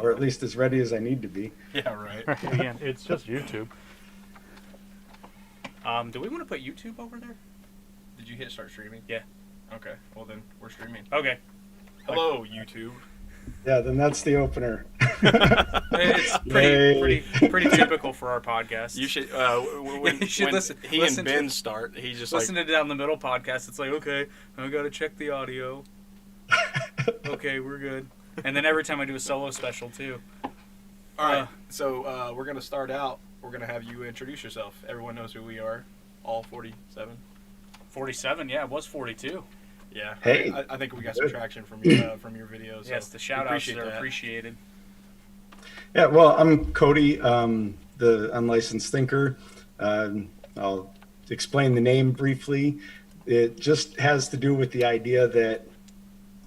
or at least as ready as I need to be. Yeah, right. Again, it's just YouTube. Do we want to put YouTube over there? Did you hit start streaming? Yeah. Okay. Well, then we're streaming. Okay. Hello, YouTube. Yeah, then that's the opener. It's pretty typical for our podcast. You should. You should when listen. he listen and Ben start, he's just listen to Down the Middle podcast. It's like, okay, I got to check the audio. Okay, we're good. And then every time I do a solo special too. All right. So we're gonna start out. We're gonna have you introduce yourself. Everyone knows who we are. All 47. 47, yeah, it was 42. Yeah. Hey. I think we got some traction from your videos. Yes, so the shout-outs are that. appreciated. Yeah, well, I'm Cody, the unlicensed thinker. I'll explain the name briefly. It just has to do with the idea that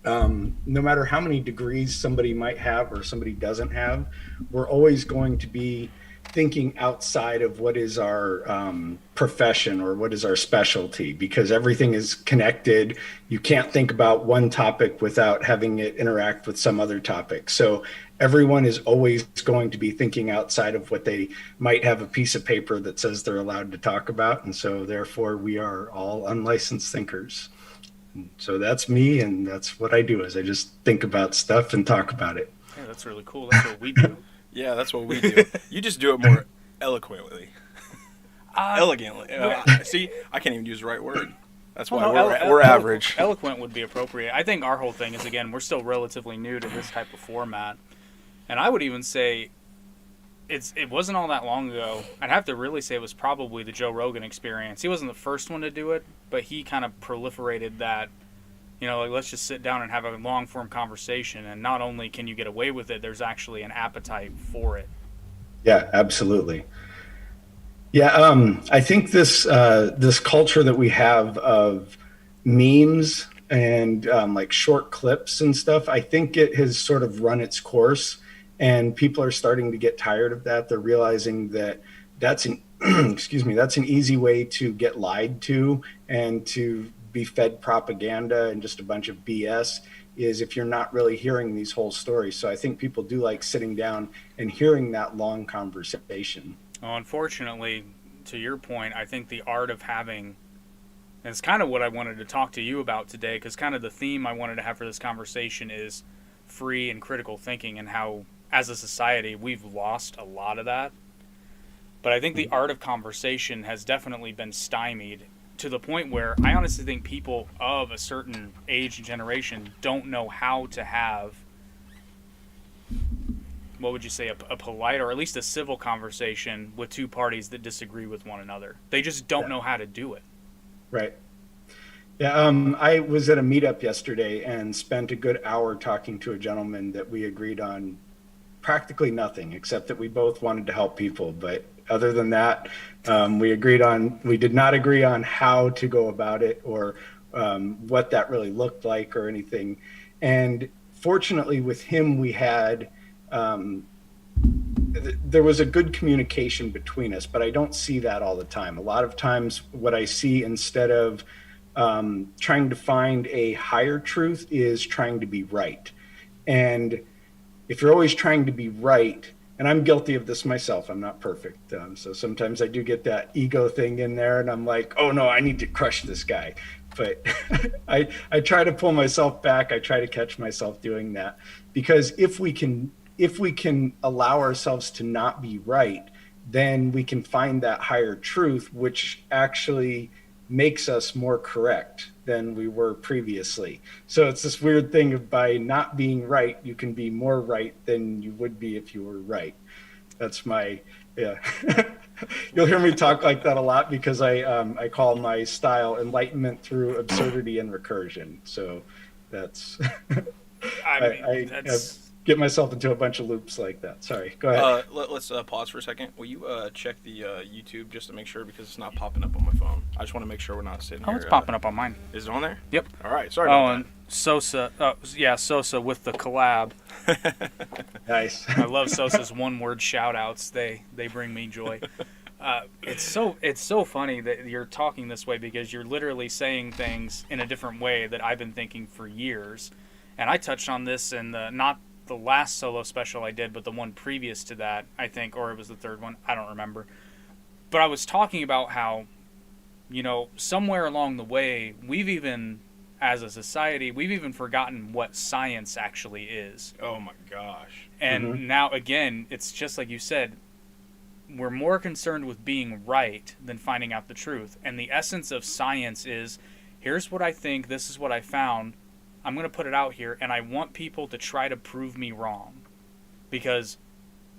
no matter how many degrees somebody might have or somebody doesn't have, we're always going to be thinking outside of what is our profession or what is our specialty, because everything is connected. You can't think about one topic without having it interact with some other topic. So everyone is always going to be thinking outside of what they might have a piece of paper that says they're allowed to talk about. And so therefore we are all unlicensed thinkers. So that's me, and that's what I do, is I just think about stuff and talk about it. Yeah, that's really cool. That's what we do. Yeah, that's what we do. You just do it more eloquently. Elegantly. See, I can't even use the right word. That's why we're average. Eloquent would be appropriate. I think our whole thing is, again, we're still relatively new to this type of format. And I would even say it wasn't all that long ago. I'd have to really say it was probably the Joe Rogan experience. He wasn't the first one to do it, but he kind of proliferated that, like, let's just sit down and have a long-form conversation. And not only can you get away with it, there's actually an appetite for it. Yeah, absolutely. Yeah, I think this culture that we have of memes and like short clips and stuff, I think it has sort of run its course, and people are starting to get tired of that. They're realizing that that's an that's an easy way to get lied to and to be fed propaganda and just a bunch of BS, is if you're not really hearing these whole stories. So I think people do like sitting down and hearing that long conversation. Well, unfortunately, to your point, I think the art of having, and it's kind of what I wanted to talk to you about today, because kind of the theme I wanted to have for this conversation is free and critical thinking, and how, as a society, we've lost a lot of that. But I think the art of conversation has definitely been stymied to the point where I honestly think people of a certain age and generation don't know how to have, what would you say, a polite or at least a civil conversation with two parties that disagree with one another. They just don't know how to do it. Right. Yeah, I was at a meetup yesterday and spent a good hour talking to a gentleman that we agreed on practically nothing, except that we both wanted to help people. But other than that, we did not agree on how to go about it, or what that really looked like or anything. And fortunately with him, we had, there was a good communication between us, but I don't see that all the time. A lot of times what I see, instead of trying to find a higher truth, is trying to be right. And if you're always trying to be right, and I'm guilty of this myself, I'm not perfect. So sometimes I do get that ego thing in there, and I'm like, oh no, I need to crush this guy. But I try to pull myself back. I try to catch myself doing that, because if we can allow ourselves to not be right, then we can find that higher truth, which actually makes us more correct than we were previously. So it's this weird thing of, by not being right, you can be more right than you would be if you were right. That's my, yeah. You'll hear me talk like that a lot, because I call my style enlightenment through absurdity and recursion. So that's, I get myself into a bunch of loops like that. Sorry, go ahead. Let's pause for a second. Will you check the YouTube just to make sure, because it's not popping up on my phone. I just want to make sure we're not sitting here. Oh, it's popping up on mine. Is it on there? Yep. All right, sorry about that. And Sosa, Sosa with the collab. Nice. I love Sosa's one-word shout-outs. They bring me joy. It's so funny that you're talking this way, because you're literally saying things in a different way that I've been thinking for years. And I touched on this in the, not the last solo special I did, but the one previous to that, I think, or it was the third one, I don't remember. But I was talking about how, somewhere along the way, as a society, we've even forgotten what science actually is. Oh my gosh. And now, again, it's just like you said, we're more concerned with being right than finding out the truth. And the essence of science is, here's what I think, this is what I found, I'm going to put it out here, and I want people to try to prove me wrong. Because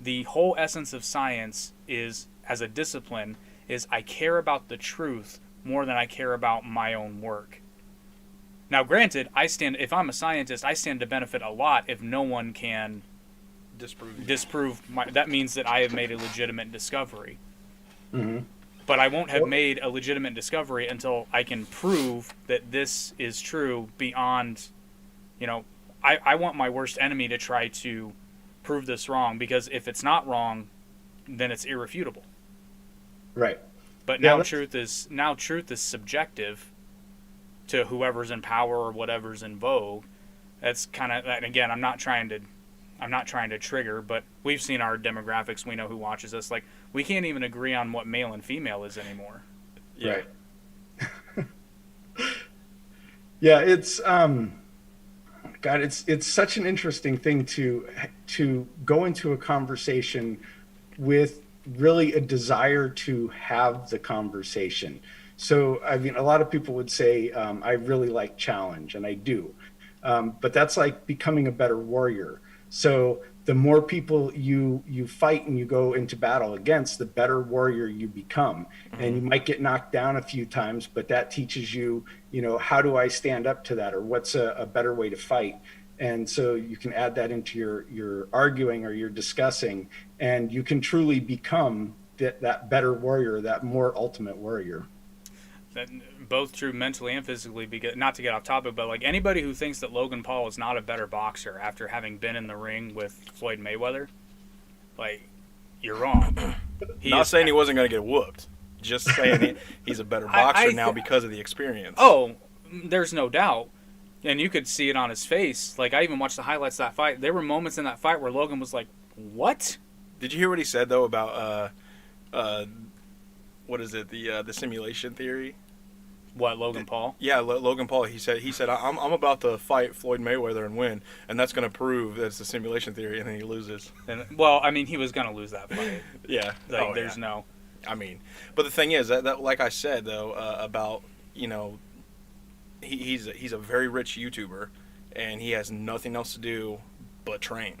the whole essence of science is, as a discipline, is I care about the truth more than I care about my own work. Now, granted, if I'm a scientist, I stand to benefit a lot if no one can disprove that means that I have made a legitimate discovery. Mm-hmm. But I won't have made a legitimate discovery until I can prove that this is true beyond, I want my worst enemy to try to prove this wrong, because if it's not wrong, then it's irrefutable. Right. But now truth is subjective to whoever's in power or whatever's in vogue. That's kind of, and again, I'm not trying to trigger, but we've seen our demographics. We know who watches us. Like, we can't even agree on what male and female is anymore. Yeah. Right. Yeah, it's God, it's such an interesting thing to go into a conversation with really a desire to have the conversation. So, I mean, a lot of people would say, I really like challenge, and I do. But that's like becoming a better warrior. So the more people you fight and you go into battle against, the better warrior you become. Mm-hmm. And you might get knocked down a few times, but that teaches you, how do I stand up to that, or what's a better way to fight? And so you can add that into your arguing or your discussing, and you can truly become that better warrior, that more ultimate warrior. That both true mentally and physically, because not to get off topic, but like anybody who thinks that Logan Paul is not a better boxer after having been in the ring with Floyd Mayweather, like, you're wrong. Not saying he wasn't going to get whooped, just saying he's a better boxer now because of the experience. Oh, there's no doubt. And you could see it on his face. Like, I even watched the highlights of that fight. There were moments in that fight where Logan was like, what? Did you hear what he said, though, about, what is it, the simulation theory? What, Logan Paul? Yeah, Logan Paul. He said, I'm about to fight Floyd Mayweather and win, and that's going to prove that it's a simulation theory, and then he loses. And, well, I mean, he was going to lose that fight. Yeah. Like, there's no... I mean, but the thing is, that like I said, though, about, he's a very rich YouTuber, and he has nothing else to do but train.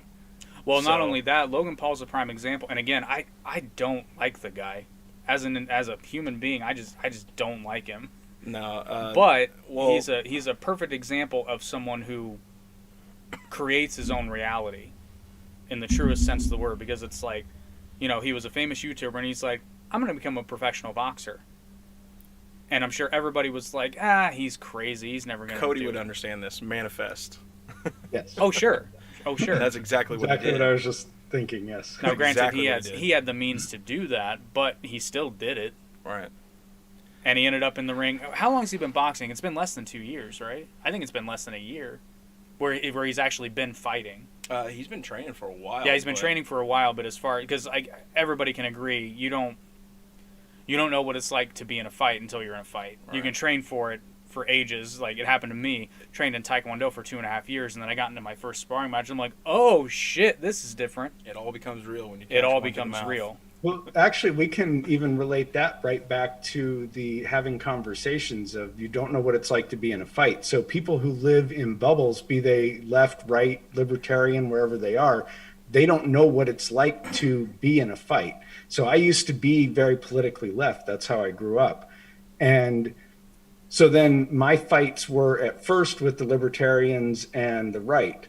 Well, not only that, Logan Paul's a prime example. And again, I don't like the guy. As a human being, I just don't like him. No, but he's a perfect example of someone who creates his own reality in the truest sense of the word, because it's like, he was a famous YouTuber and he's like, I'm going to become a professional boxer. And I'm sure everybody was like, he's crazy. He's never going to Cody would understand this. Manifest. Yes. Oh, sure. That's exactly what he did. What I was just thinking, yes. Now, granted, he had the means to do that, but he still did it. Right. And he ended up in the ring. How long has he been boxing? It's been less than 2 years, right? I think it's been less than a year where he's actually been fighting. He's been training for a while. Yeah, he's been training for a while, but because everybody can agree, you don't know what it's like to be in a fight until you're in a fight. Right. You can train for it for ages. Like, it happened to me. Trained in Taekwondo for 2.5 years, and then I got into my first sparring match. I'm like, oh shit, this is different. It all becomes real when you. It all becomes real. Well, actually, we can even relate that right back to the having conversations of you don't know what it's like to be in a fight. So people who live in bubbles, be they left, right, libertarian, wherever they are, they don't know what it's like to be in a fight. So I used to be very politically left. That's how I grew up. And so then my fights were at first with the libertarians and the right,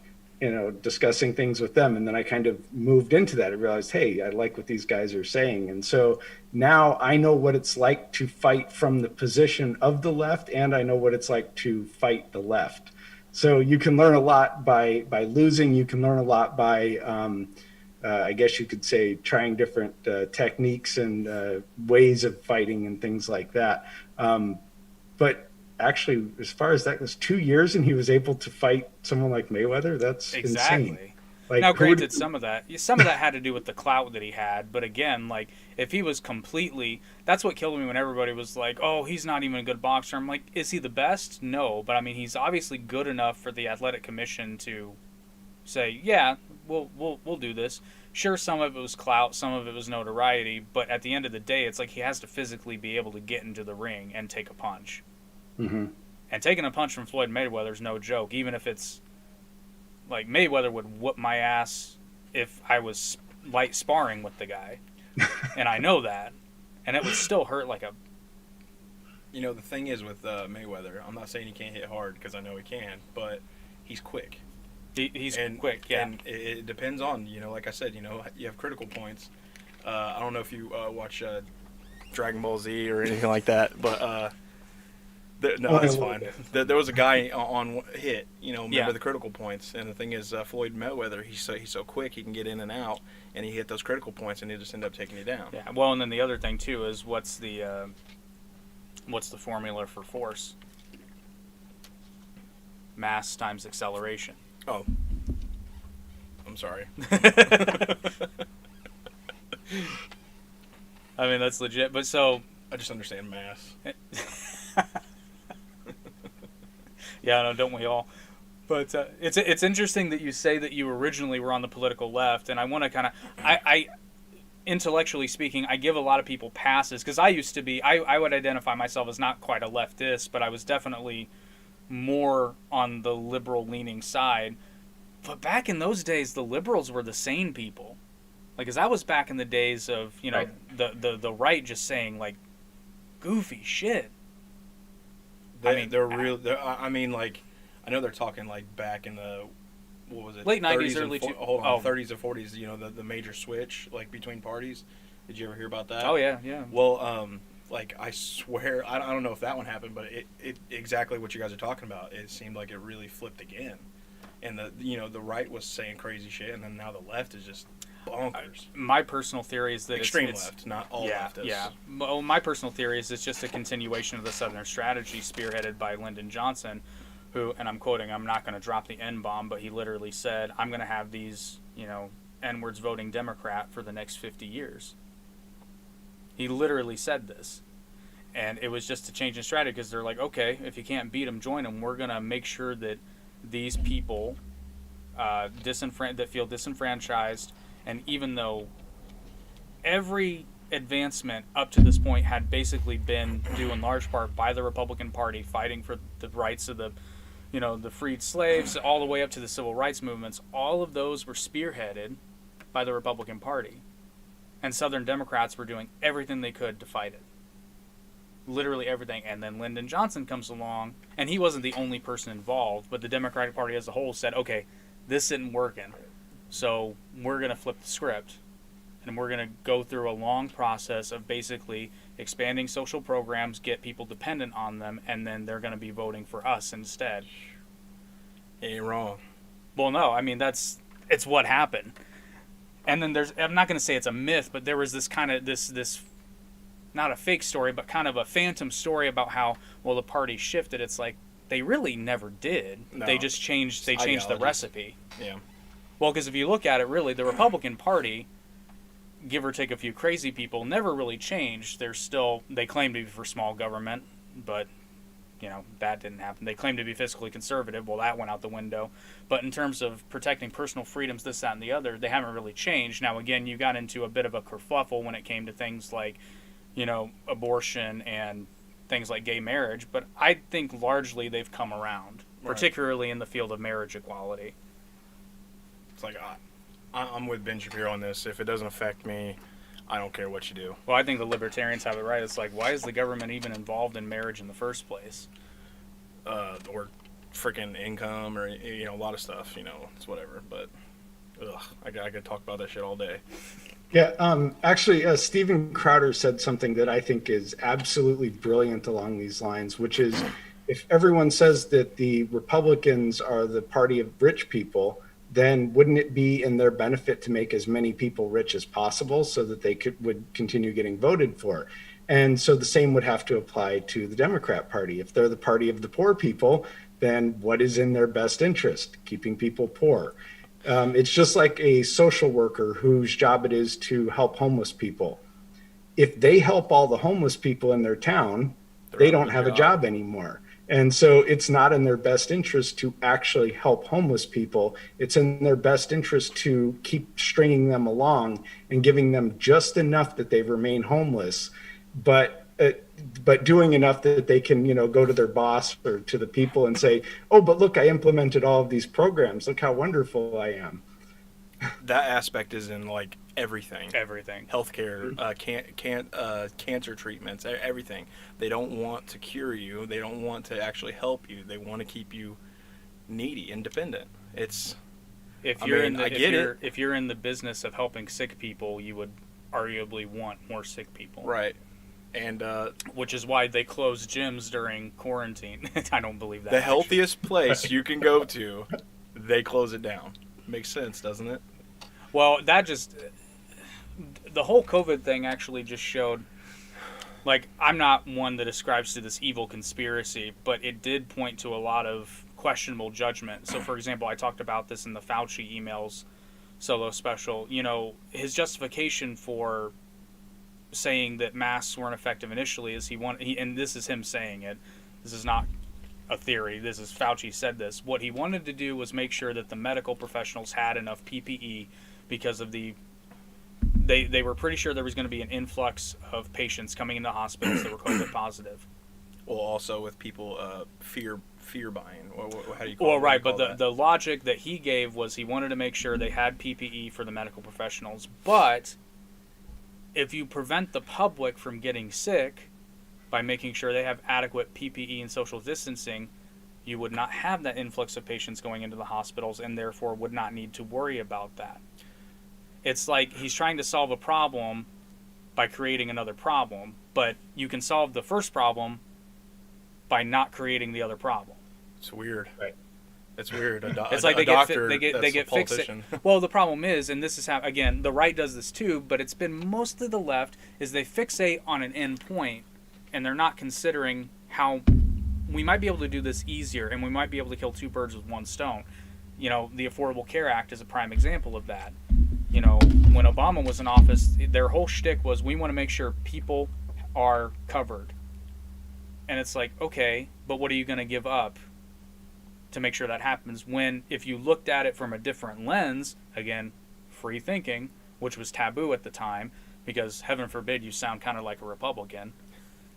discussing things with them. And then I kind of moved into that. I realized, hey, I like what these guys are saying. And so now I know what it's like to fight from the position of the left, and I know what it's like to fight the left. So you can learn a lot by losing. You can learn a lot by, I guess you could say, trying different techniques and ways of fighting and things like that. But actually, as far as that was 2 years and he was able to fight someone like Mayweather, that's insane. Like, Now, who would, granted, some of that had to do with the clout that he had, but again, like if he was completely, that's what killed me when everybody was like, "Oh, he's not even a good boxer." I'm like, is he the best? No, but I mean, he's obviously good enough for the athletic commission to say, "Yeah, we'll do this." Sure, some of it was clout, some of it was notoriety, but at the end of the day, it's like he has to physically be able to get into the ring and take a punch. mm-hmm. And taking a punch from Floyd Mayweather is no joke, even if it's like Mayweather would whoop my ass if I was light sparring with the guy, and I know that, and it would still hurt like a. You know, the thing is with Mayweather, I'm not saying he can't hit hard because I know he can, but he's quick. He's quick, yeah. And it depends on, you know, like I said, you know, you have critical points. I don't know if you watch Dragon Ball Z or anything like that, but no, that's fine. There was a guy on Hit, you know, remember the critical points, and the thing is, Floyd Mayweather, he's so quick, he can get in and out, and he hit those critical points, and he just end up taking you down. Yeah. Well, and then the other thing too is what's the formula for force? Mass times acceleration. Oh, I'm sorry. I mean, that's legit. But so I just understand mass. Yeah, no, don't we all? But it's interesting that you say that you originally were on the political left, and I want to kind of I intellectually speaking, I give a lot of people passes because I used to be I would identify myself as not quite a leftist, but I was definitely more on the liberal leaning side. But back in those days, the liberals were the sane people. Like, as I was back in the days of, you know, right. the right just saying, like, goofy shit. They're real. I mean, like, I know they're talking, like, back in the, what was it? Late 90s, early 30s or 40s, you know, the major switch, like, between parties. Did you ever hear about that? Oh, yeah, yeah. Well, like, I swear, I don't know if that one happened, but it exactly what you guys are talking about. It seemed like it really flipped again. And the right was saying crazy shit, and then now the left is just bonkers. My personal theory is that extreme left, not all leftists. Yeah. Well, my personal theory is it's just a continuation of the Southern strategy spearheaded by Lyndon Johnson, who, and I'm quoting, I'm not going to drop the N-bomb, but he literally said, I'm going to have these, you know, N-words voting Democrat for the next 50 years. He literally said this. And it was just a change in strategy because they're like, okay, if you can't beat them, join them. We're going to make sure that these people that feel disenfranchised, and even though every advancement up to this point had basically been due in large part by the Republican Party fighting for the rights of the freed slaves all the way up to the civil rights movements, all of those were spearheaded by the Republican Party. And Southern Democrats were doing everything they could to fight it. Literally everything. And then Lyndon Johnson comes along, and he wasn't the only person involved, but the Democratic Party as a whole said, okay, this isn't working, so we're going to flip the script, and we're going to go through a long process of basically expanding social programs, get people dependent on them, and then they're going to be voting for us instead. Ain't wrong. Well, no, I mean, it's what happened. And then I'm not going to say it's a myth, but there was this kind of, this not a fake story, but kind of a phantom story about how, well, the party shifted. It's like, they really never did. No. They just changed the recipe. Yeah. Well, because if you look at it, really, the Republican Party, give or take a few crazy people, never really changed. They claim to be for small government, but, you know, that didn't happen. They claim to be fiscally conservative. Well, that went out the window. But in terms of protecting personal freedoms, this, that, and the other, they haven't really changed. Now, again, you got into a bit of a kerfuffle when it came to things like, you know, abortion and things like gay marriage, but I think largely they've come around, particularly in the field of marriage equality. It's like, I'm with Ben Shapiro on this. If it doesn't affect me, I don't care what you do. Well, I think the libertarians have it right. It's like, why is the government even involved in marriage in the first place? Or freaking income, or, you know, a lot of stuff, you know, it's whatever, but I could talk about that shit all day. Yeah, actually, Steven Crowder said something that I think is absolutely brilliant along these lines, which is, if everyone says that the Republicans are the party of rich people, then wouldn't it be in their benefit to make as many people rich as possible so that they would continue getting voted for? And so the same would have to apply to the Democrat Party. If they're the party of the poor people, then what is in their best interest? Keeping people poor. It's just like a social worker whose job it is to help homeless people. If they help all the homeless people in their town, They're they out of don't a have a job. job anymore. And so it's not in their best interest to actually help homeless people. It's in their best interest to keep stringing them along and giving them just enough that they remain homeless, but but doing enough that they can, go to their boss or to the people and say, "Oh, but look, I implemented all of these programs. Look how wonderful I am." That aspect is in like everything. Everything. Healthcare, cancer treatments, everything. They don't want to cure you. They don't want to actually help you. They want to keep you needy and dependent. It's If I you're mean, in the I get it. if you're in the business of helping sick people, you would arguably want more sick people. Right. And Which is why they close gyms during quarantine. I don't believe that. the actually. healthiest place you can go to, they close it down. Makes sense, doesn't it? Well, that just the whole COVID thing actually just showed. Like, I'm not one that ascribes to this evil conspiracy, but it did point to a lot of questionable judgment. So, for example, I talked about this in the Fauci emails solo special. You know, his justification for saying that masks weren't effective initially is and this is him saying it. This is not a theory. This is Fauci said this. What he wanted to do was make sure that the medical professionals had enough PPE because of they were pretty sure there was going to be an influx of patients coming into hospitals that were COVID positive. Well, also with people fear buying. How do you Well, what do right, you call but that? the logic that he gave was he wanted to make sure they had PPE for the medical professionals. But if you prevent the public from getting sick by making sure they have adequate PPE and social distancing, you would not have that influx of patients going into the hospitals and therefore would not need to worry about that. It's like he's trying to solve a problem by creating another problem, but you can solve the first problem by not creating the other problem. It's weird. Right. It's weird. It's like they doctor get that's a fixated. politician. Well, the problem is, and this is how again the right does this too, but it's been mostly the left is they fixate on an end point, and they're not considering how we might be able to do this easier, and we might be able to kill two birds with one stone. You know, the Affordable Care Act is a prime example of that. You know, when Obama was in office, their whole shtick was we want to make sure people are covered. And it's like, okay, but what are you going to give up to make sure that happens? When, if you looked at it from a different lens, again, free thinking, which was taboo at the time, because heaven forbid you sound kind of like a Republican,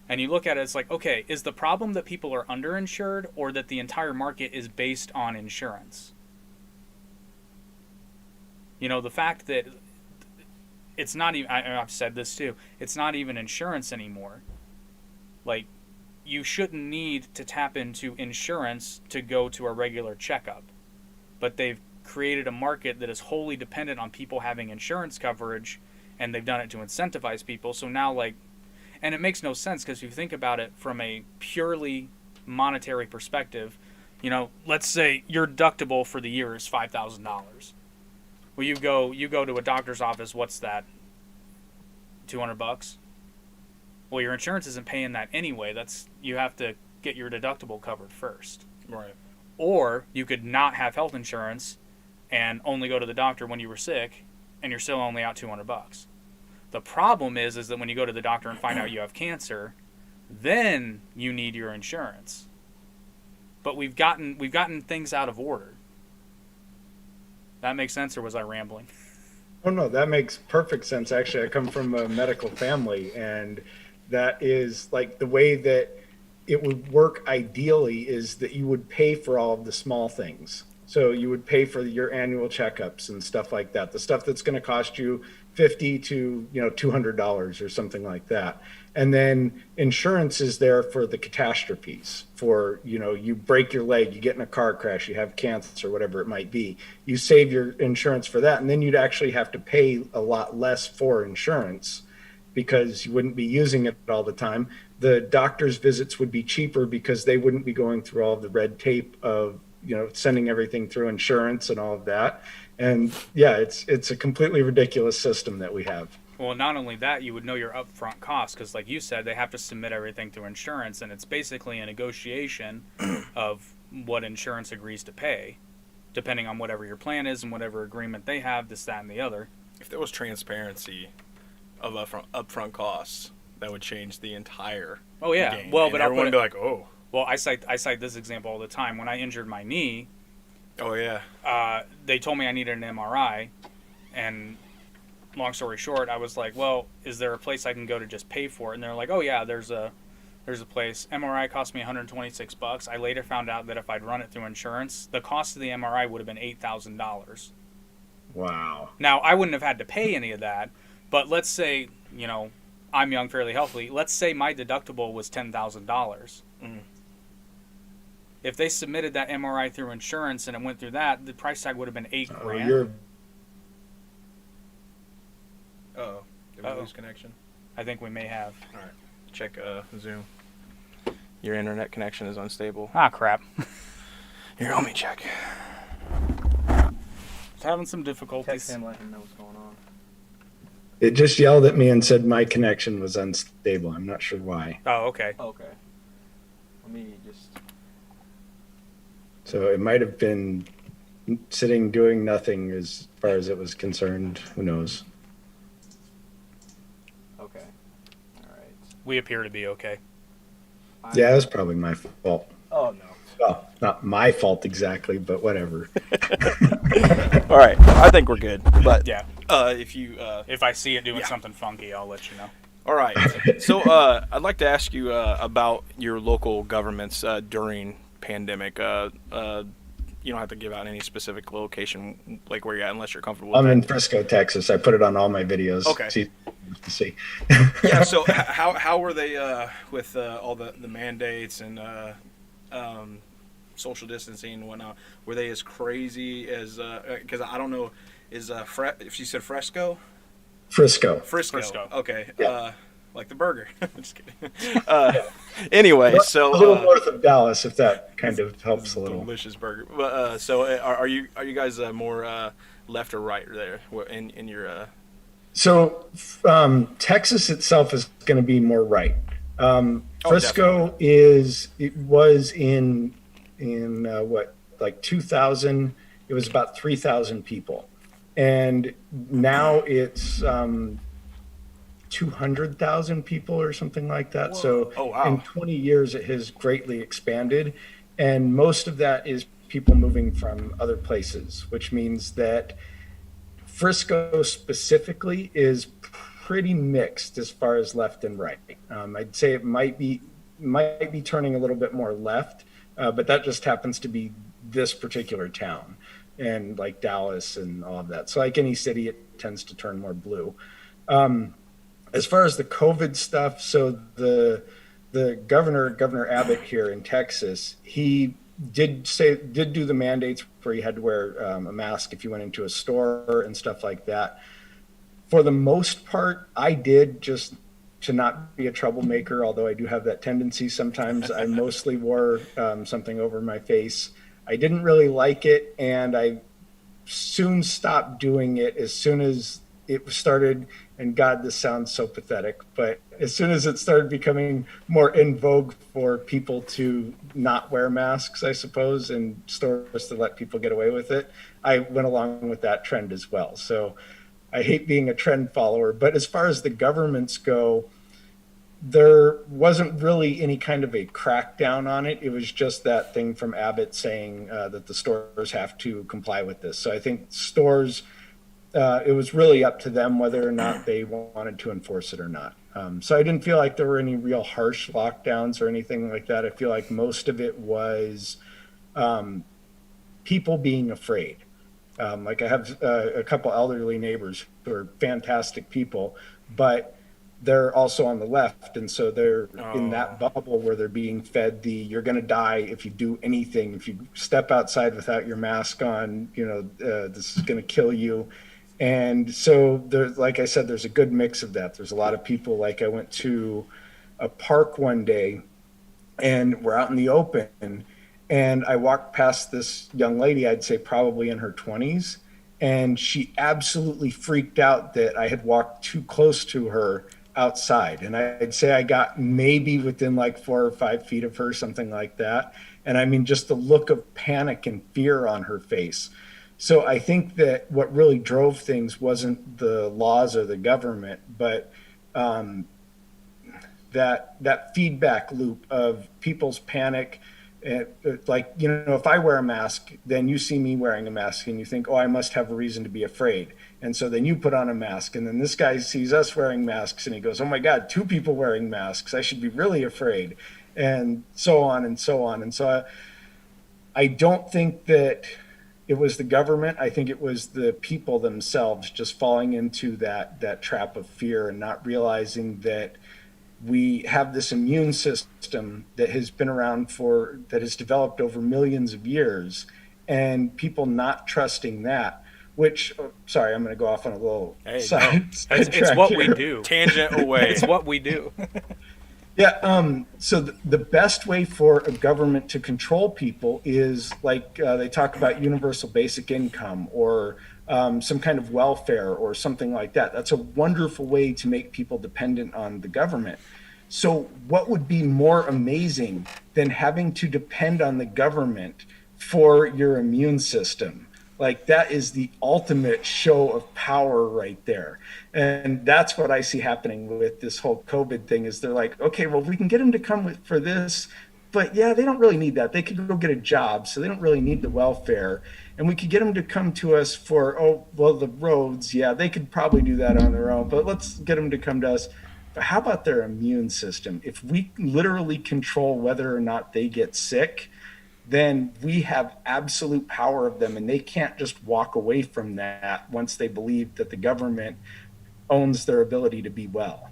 and you look at it, it's like, okay, is the problem that people are underinsured or that the entire market is based on insurance? You know, the fact that it's not even, I've said this too, it's not even insurance anymore. Like, you shouldn't need to tap into insurance to go to a regular checkup. But they've created a market that is wholly dependent on people having insurance coverage, and they've done it to incentivize people. So now, like, and it makes no sense because if you think about it from a purely monetary perspective, you know, let's say your deductible for the year is $5,000. Well, you go to a doctor's office. What's that? $200. Well, your insurance isn't paying that anyway. You have to get your deductible covered first. Right. Or you could not have health insurance and only go to the doctor when you were sick, and you're still only out $200. The problem is that when you go to the doctor and find out you have cancer, then you need your insurance. But we've gotten things out of order. That makes sense, or was I rambling? Oh no, that makes perfect sense. Actually, I come from a medical family, and that is like the way that it would work ideally is that you would pay for all of the small things. So you would pay for your annual checkups and stuff like that. The stuff that's going to cost you $50 to $200 or something like that. And then insurance is there for the catastrophes. For you break your leg, you get in a car crash, you have cancer, whatever it might be. You save your insurance for that, and then you'd actually have to pay a lot less for insurance because you wouldn't be using it all the time. The doctor's visits would be cheaper because they wouldn't be going through all of the red tape of sending everything through insurance and all of that. And yeah, it's a completely ridiculous system that we have. Well, not only that, you would know your upfront costs because, like you said, they have to submit everything through insurance, and it's basically a negotiation of what insurance agrees to pay. depending on whatever your plan is and whatever agreement they have, this, that, and the other. If there was transparency of upfront costs, that would change the entire Oh yeah, game. well, And but everyone would be like, oh, I cite this example all the time. When I injured my knee, oh yeah, they told me I needed an MRI, and long story short, I was like, well, is there a place I can go to just pay for it? And they're like, oh yeah, there's a place. MRI cost me $126. I later found out that if I'd run it through insurance, the cost of the MRI would have been $8,000. Wow. Now, I wouldn't have had to pay any of that, but let's say, I'm young, fairly healthy. Let's say my deductible was $10,000. Mm. If they submitted that MRI through insurance and it went through that, the price tag would have been $8,000. Did we lose connection? I think we may have. All right, check Zoom. Your internet connection is unstable. Ah, crap. Here, let me check. It's having some difficulties. Text him, let him know what's going on. It just yelled at me and said my connection was unstable. I'm not sure why. Oh, okay. Okay. Let me just. So it might have been sitting doing nothing as far as it was concerned. Who knows? Okay. All right. We appear to be okay. Yeah, it was probably my fault. Oh no. Well, not my fault exactly, but whatever. All right, I think we're good. But Yeah. if I see it doing Yeah. something funky, I'll let you know. all right, so I'd like to ask you about your local governments during pandemic. You don't have to give out any specific location, like where you're at, unless you're comfortable with I'm that. in Frisco, Texas. I put it on all my videos. Okay. To see. Yeah. So how were they with all the mandates and social distancing and whatnot? Were they as crazy as? Because I don't know. Is if you said Frisco? Frisco. Frisco. Okay. Yeah. Like the burger. Just kidding. Anyway, so a little north of Dallas, if that kind of helps a little. delicious burger. But so are you guys more left or right there in your? So Texas itself is going to be more right. Frisco was in what, like 2000. It was about 3,000 people, and now it's 200,000 people or something like that. Whoa. So in 20 years, it has greatly expanded, and most of that is people moving from other places, which means that Frisco specifically is pretty mixed as far as left and right. I'd say it might be turning a little bit more left, but that just happens to be this particular town, and like Dallas and all of that. So like any city, it tends to turn more blue. As far as the COVID stuff, so the Governor Abbott here in Texas, he did do the mandates where you had to wear a mask if you went into a store and stuff like that. For the most part, I did, just to not be a troublemaker, although I do have that tendency sometimes. I mostly wore something over my face. I didn't really like it, and I soon stopped doing it as soon as it started, and God, this sounds so pathetic, but as soon as it started becoming more in vogue for people to not wear masks, I suppose, and stores to let people get away with it, I went along with that trend as well. So I hate being a trend follower, but as far as the governments go, there wasn't really any kind of a crackdown on it. It was just that thing from Abbott saying that the stores have to comply with this. So I think stores, it was really up to them whether or not they wanted to enforce it or not. So I didn't feel like there were any real harsh lockdowns or anything like that. I feel like most of it was people being afraid. Like I have a couple elderly neighbors who are fantastic people, but they're also on the left, and so they're in that bubble where they're being fed you're going to die if you do anything. If you step outside without your mask on, this is going to kill you. And so there's, like I said, there's a good mix of that. There's a lot of people, like I went to a park one day, and we're out in the open, and I walked past this young lady, I'd say probably in her 20s, and she absolutely freaked out that I had walked too close to her outside. And I'd say I got maybe within like 4 or 5 feet of her, something like that. And I mean, just the look of panic and fear on her face. So I think that what really drove things wasn't the laws or the government, but um, that feedback loop of people's panic. And like, if I wear a mask, then you see me wearing a mask and you think, oh, I must have a reason to be afraid. And so then you put on a mask, and then this guy sees us wearing masks and he goes, oh my God, two people wearing masks, I should be really afraid. And so on and so on. And so I don't think that it was the government. I think it was the people themselves just falling into that trap of fear and not realizing that we have this immune system that has been around that has developed over millions of years, and people not trusting that. Which, sorry, I'm going to go off on a little side it's what we do. Tangent away. It's what we do. Yeah. So the best way for a government to control people is like they talk about universal basic income or some kind of welfare or something like that. That's a wonderful way to make people dependent on the government. So what would be more amazing than having to depend on the government for your immune system? Like, that is the ultimate show of power right there. And that's what I see happening with this whole COVID thing is they're like, okay, well, we can get them to come for this, but yeah, they don't really need that. They could go get a job, so they don't really need the welfare. And we could get them to come to us for, oh, well, the roads, yeah, they could probably do that on their own, but let's get them to come to us. But how about their immune system? If we literally control whether or not they get sick, then we have absolute power of them, and they can't just walk away from that once they believe that the government owns their ability to be well.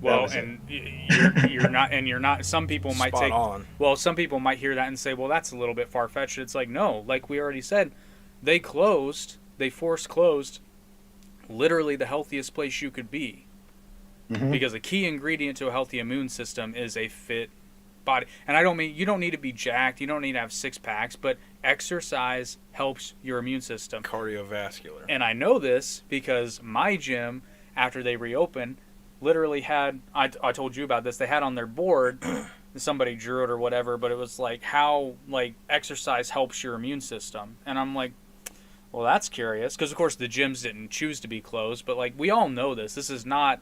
Well, and you're not. Some people might Spot on. Well, some people might hear that and say, "Well, that's a little bit far fetched." It's like, no, like we already said, they forced closed, literally the healthiest place you could be, because a key ingredient to a healthy immune system is a fit body. And I don't mean you don't need to be jacked, you don't need to have six packs, but exercise helps your immune system. Cardiovascular. And I know this because my gym, after they reopened, literally had I told you about this. They had on their board, somebody drew it or whatever, but it was like how like exercise helps your immune system. And I'm like, well, that's curious because of course the gyms didn't choose to be closed, but like we all know this. This is not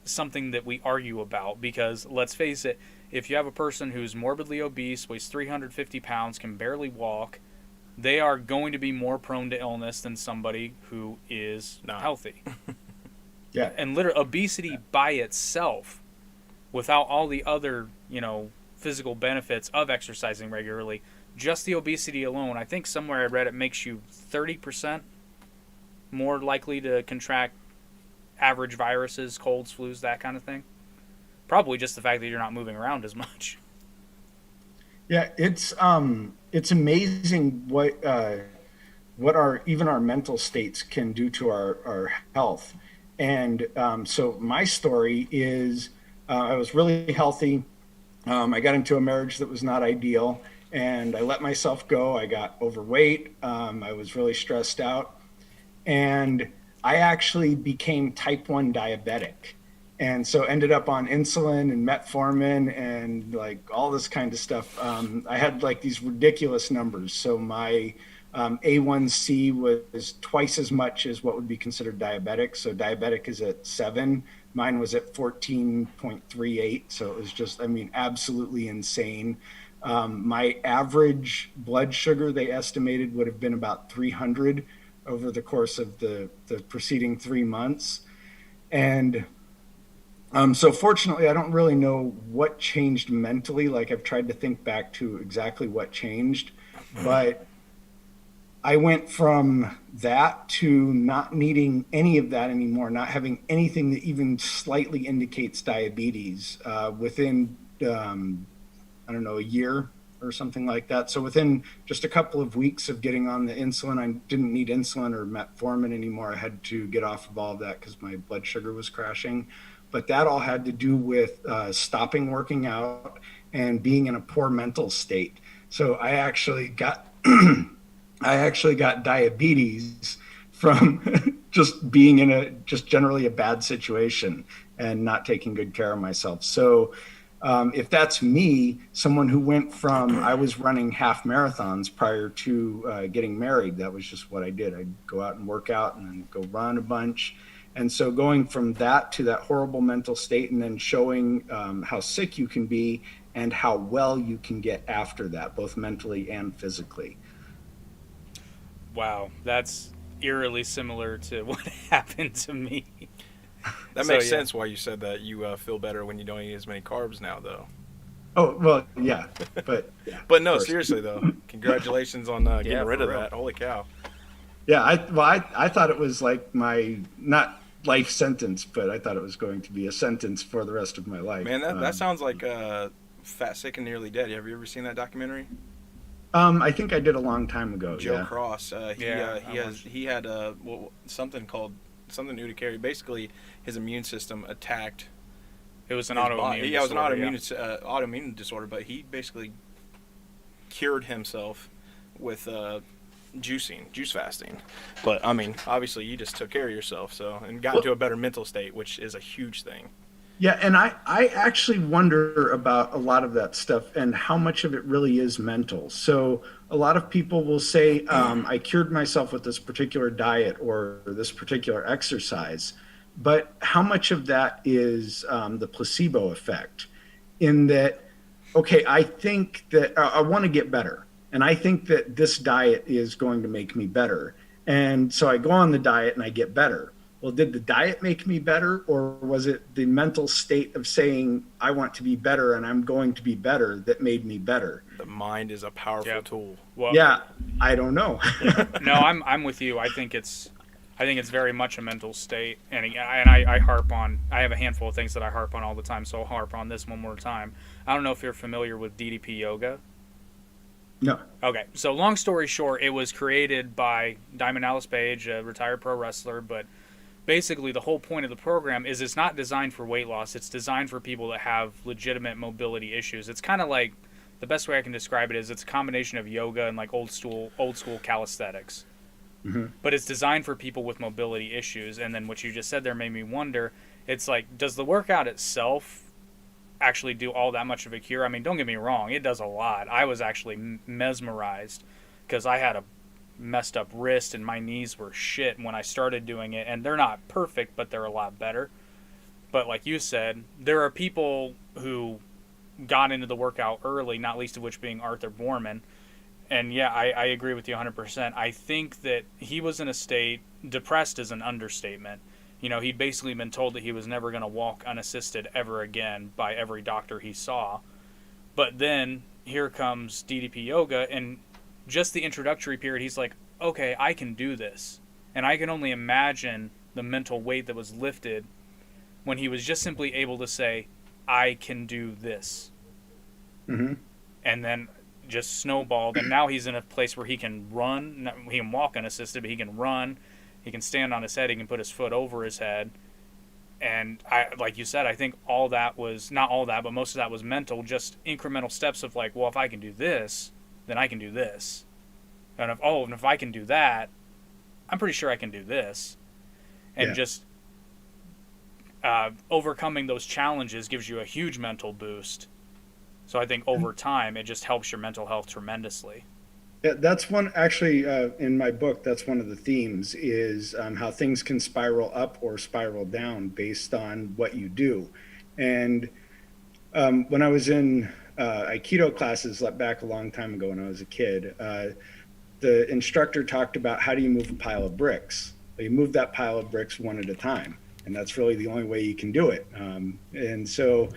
something that we argue about because let's face it, if you have a person who's morbidly obese, weighs 350 pounds, can barely walk, they are going to be more prone to illness than somebody who is not healthy. Yeah. And literally obesity by itself, without all the other, physical benefits of exercising regularly, just the obesity alone, I think somewhere I read it makes you 30% more likely to contract average viruses, colds, flus, that kind of thing. Probably just the fact that you're not moving around as much. Yeah, it's amazing what our mental states can do to our health. And so my story is I was really healthy. I got into a marriage that was not ideal, and I let myself go. I got overweight. I was really stressed out, and I actually became type 1 diabetic. And so ended up on insulin and metformin and like all this kind of stuff. I had like these ridiculous numbers. So my A1C was twice as much as what would be considered diabetic. So diabetic is at 7. Mine was at 14.38. So it was just, absolutely insane. My average blood sugar, they estimated, would have been about 300 over the course of the preceding 3 months. And so fortunately, I don't really know what changed mentally. Like I've tried to think back to exactly what changed, but I went from that to not needing any of that anymore, not having anything that even slightly indicates diabetes within, a year or something like that. So within just a couple of weeks of getting on the insulin, I didn't need insulin or metformin anymore. I had to get off of all of that because my blood sugar was crashing. But that all had to do with stopping working out and being in a poor mental state. So I actually got diabetes from just being in a just generally a bad situation and not taking good care of myself. So if that's me, someone who went from, I was running half marathons prior to getting married. That was just what I did. I'd go out and work out and then go run a bunch. And so going from that to that horrible mental state and then showing how sick you can be and how well you can get after that, both mentally and physically. Wow, that's eerily similar to what happened to me. That So, makes yeah. sense why you said that you feel better when you don't eat as many carbs now, though. Oh, well, yeah, but yeah, But no, of course. seriously though, congratulations on getting Yeah, rid for of real. that. Holy cow! Yeah, I thought it was like my not life sentence, but I thought it was going to be a sentence for the rest of my life. Man, that sounds like Fat, Sick, and Nearly Dead. Have you ever seen that documentary? I think I did a long time ago. Joe Yeah. Cross. Yeah, He had something called something new to carry. Basically, his immune system attacked. It was an his autoimmune body. Yeah, it was an disorder, autoimmune disorder, but he basically cured himself with juice fasting. But I mean, obviously, you just took care of yourself, and got into a better mental state, which is a huge thing. Yeah, and I actually wonder about a lot of that stuff and how much of it really is mental. So a lot of people will say, I cured myself with this particular diet or this particular exercise, but how much of that is the placebo effect? In that, okay, I think that I want to get better, and I think that this diet is going to make me better. And so I go on the diet and I get better. Well, did the diet make me better, or was it the mental state of saying, I want to be better and I'm going to be better that made me better? The mind is a powerful Yep. tool. Well, Yeah, I don't know. no, I'm with you. I think it's very much a mental state, and I harp on. I have a handful of things that I harp on all the time, so I'll harp on this one more time. I don't know if you're familiar with DDP yoga. No. Okay, so long story short, it was created by Diamond Dallas Page, a retired pro wrestler, but basically the whole point of the program is it's not designed for weight loss. It's designed for people that have legitimate mobility issues. It's kind of like, the best way I can describe it is it's a combination of yoga and like old school calisthenics. Mm-hmm. But it's designed for people with mobility issues. And then what you just said there made me wonder, it's like, does the workout itself actually do all that much of a cure? I mean, don't get me wrong, it does a lot. I was actually mesmerized because I had a messed up wrist and my knees were shit when I started doing it, and they're not perfect, but they're a lot better. But like you said, there are people who got into the workout early, not least of which being Arthur Borman. And yeah, I agree with you 100%. I think that he was in a state, depressed is an understatement. You know, he'd basically been told that he was never going to walk unassisted ever again by every doctor he saw. But then here comes DDP yoga, and just the introductory period, he's like, okay, I can do this. And I can only imagine the mental weight that was lifted when he was just simply able to say, I can do this. Mm-hmm. And then just snowballed, and now he's in a place where he can run. He can walk unassisted, but he can run. He can stand on his head. He can put his foot over his head. And I, like you said, I think all that was, not all that, but most of that was mental, just incremental steps of like, well, if I can do this, then I can do this. And if I can do that, I'm pretty sure I can do this. And Yeah. just overcoming those challenges gives you a huge mental boost. So I think over time, it just helps your mental health tremendously. Yeah, that's one actually in my book. That's one of the themes is how things can spiral up or spiral down based on what you do. And when I was in Aikido classes back a long time ago when I was a kid, the instructor talked about how do you move a pile of bricks? Well, you move that pile of bricks one at a time, and that's really the only way you can do it. And so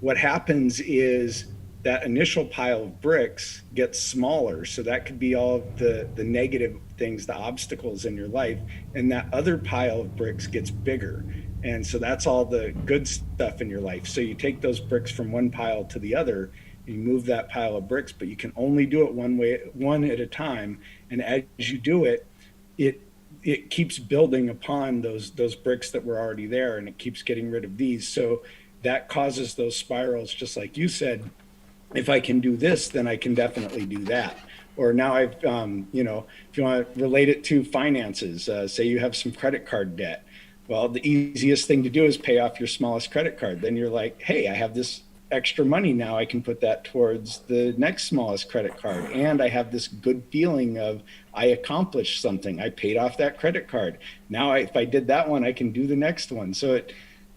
what happens is that initial pile of bricks gets smaller. So that could be all of the negative things, the obstacles in your life. And that other pile of bricks gets bigger. And so that's all the good stuff in your life. So you take those bricks from one pile to the other, you move that pile of bricks, but you can only do it one at a time. And as you do it, it keeps building upon those bricks that were already there, and it keeps getting rid of these. So that causes those spirals, just like you said. If I can do this, then I can definitely do that. Or now I've, if you want to relate it to finances, say you have some credit card debt. Well, the easiest thing to do is pay off your smallest credit card. Then you're like, hey, I have this extra money now. I can put that towards the next smallest credit card. And I have this good feeling of I accomplished something. I paid off that credit card. Now, if I did that one, I can do the next one. So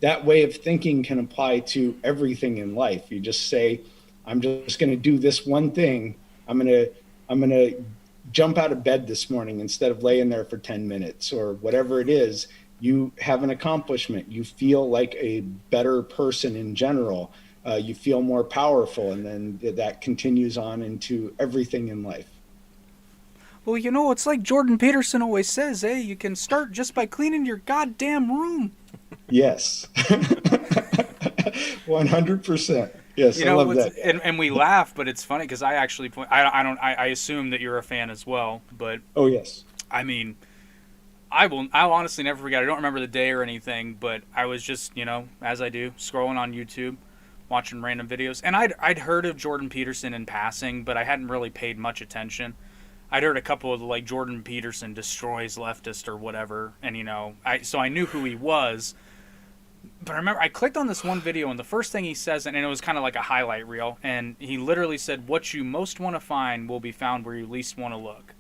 that way of thinking can apply to everything in life. You just say, I'm just going to do this one thing. I'm going to jump out of bed this morning instead of laying there for 10 minutes or whatever it is. You have an accomplishment. You feel like a better person in general. You feel more powerful, and then that continues on into everything in life. Well, you know, it's like Jordan Peterson always says, hey, you can start just by cleaning your goddamn room. Yes. 100%. Yes, you know, I love that. And we laugh, but it's funny because I actually I assume that you're a fan as well, but oh yes. I mean, I'll honestly never forget. I don't remember the day or anything, but I was just, you know, as I do, scrolling on YouTube, watching random videos, and I'd heard of Jordan Peterson in passing, but I hadn't really paid much attention. I'd heard a couple of like Jordan Peterson destroys leftist or whatever, and you know, so I knew who he was. But I remember I clicked on this one video, and the first thing he says, and it was kind of like a highlight reel, and he literally said, "What you most want to find will be found where you least want to look."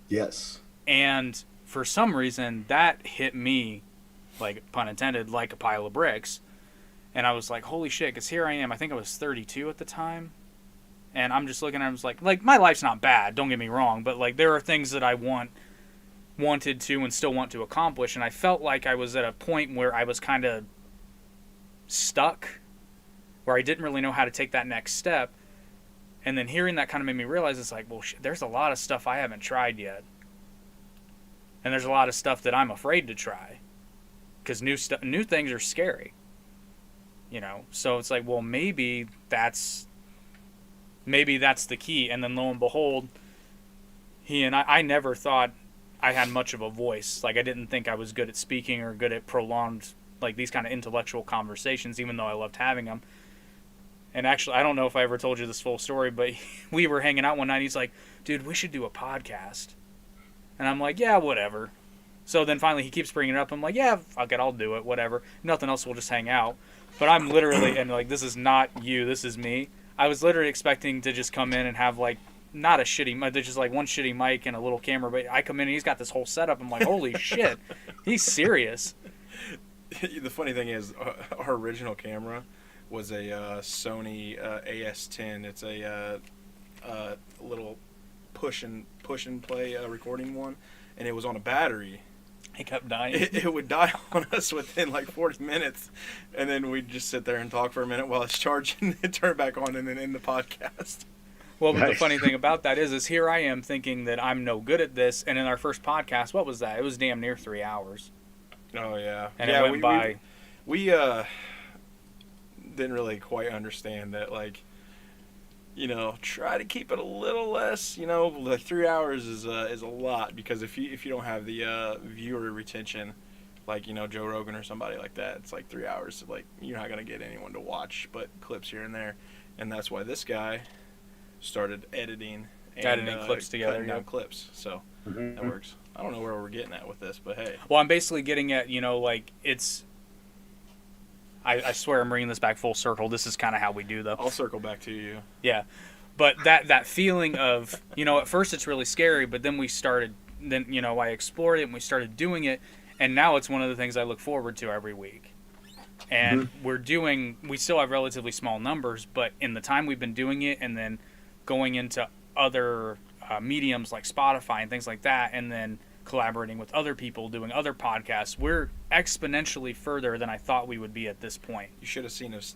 Yes. And for some reason, that hit me, like, pun intended, like a pile of bricks. And I was like, holy shit, because here I am. I think I was 32 at the time. And I'm just looking at it, I was like, my life's not bad, don't get me wrong, but, like, there are things that I wanted to and still want to accomplish. And I felt like I was at a point where I was kind of stuck, where I didn't really know how to take that next step. And then hearing that kind of made me realize it's like, well, shit, there's a lot of stuff I haven't tried yet. And there's a lot of stuff that I'm afraid to try, because new things are scary, you know. So it's like, well, maybe that's the key. And then lo and behold, he and I never thought I had much of a voice. Like, I didn't think I was good at speaking or good at prolonged, like, these kind of intellectual conversations, even though I loved having them. And actually, I don't know if I ever told you this full story, but we were hanging out one night. He's like, dude, we should do a podcast. And I'm like, yeah, whatever. So then finally he keeps bringing it up. I'm like, yeah, fuck it, I'll do it, whatever. Nothing else, we'll just hang out. But I'm literally, and like, this is not you, this is me. I was literally expecting to just come in and have like, not a shitty mic, there's just like one shitty mic and a little camera. But I come in and he's got this whole setup. I'm like, holy shit, he's serious. The funny thing is, our original camera was a Sony AS10. It's a little push and play recording one, and it was on a battery. It kept dying. It would die on us within like 40 minutes, and then we'd just sit there and talk for a minute while it's charging, and turn it back on, and then end the podcast. Well, but the funny thing about that is here I am thinking that I'm no good at this, and in our first podcast, what was that? It was damn near 3 hours. Oh yeah, and it went by. We didn't really quite understand that, like, you know, try to keep it a little less. You know, like 3 hours is a lot, because if you don't have the viewer retention, like, you know, Joe Rogan or somebody like that, it's like 3 hours. Like, you're not gonna get anyone to watch but clips here and there, and that's why this guy started editing clips together, cutting down clips. So that works. I don't know where we're getting at with this, but hey. Well, I'm basically getting at, you know, like, it's. I swear I'm bringing this back full circle. This is kind of how we do, though. I'll circle back to you. Yeah. But that feeling of, you know, at first it's really scary, but then you know, I explored it and we started doing it, and now it's one of the things I look forward to every week. And we still have relatively small numbers, but in the time we've been doing it and then going into other mediums like Spotify and things like that, and then collaborating with other people, doing other podcasts, we're exponentially further than I thought we would be at this point. You should have seen his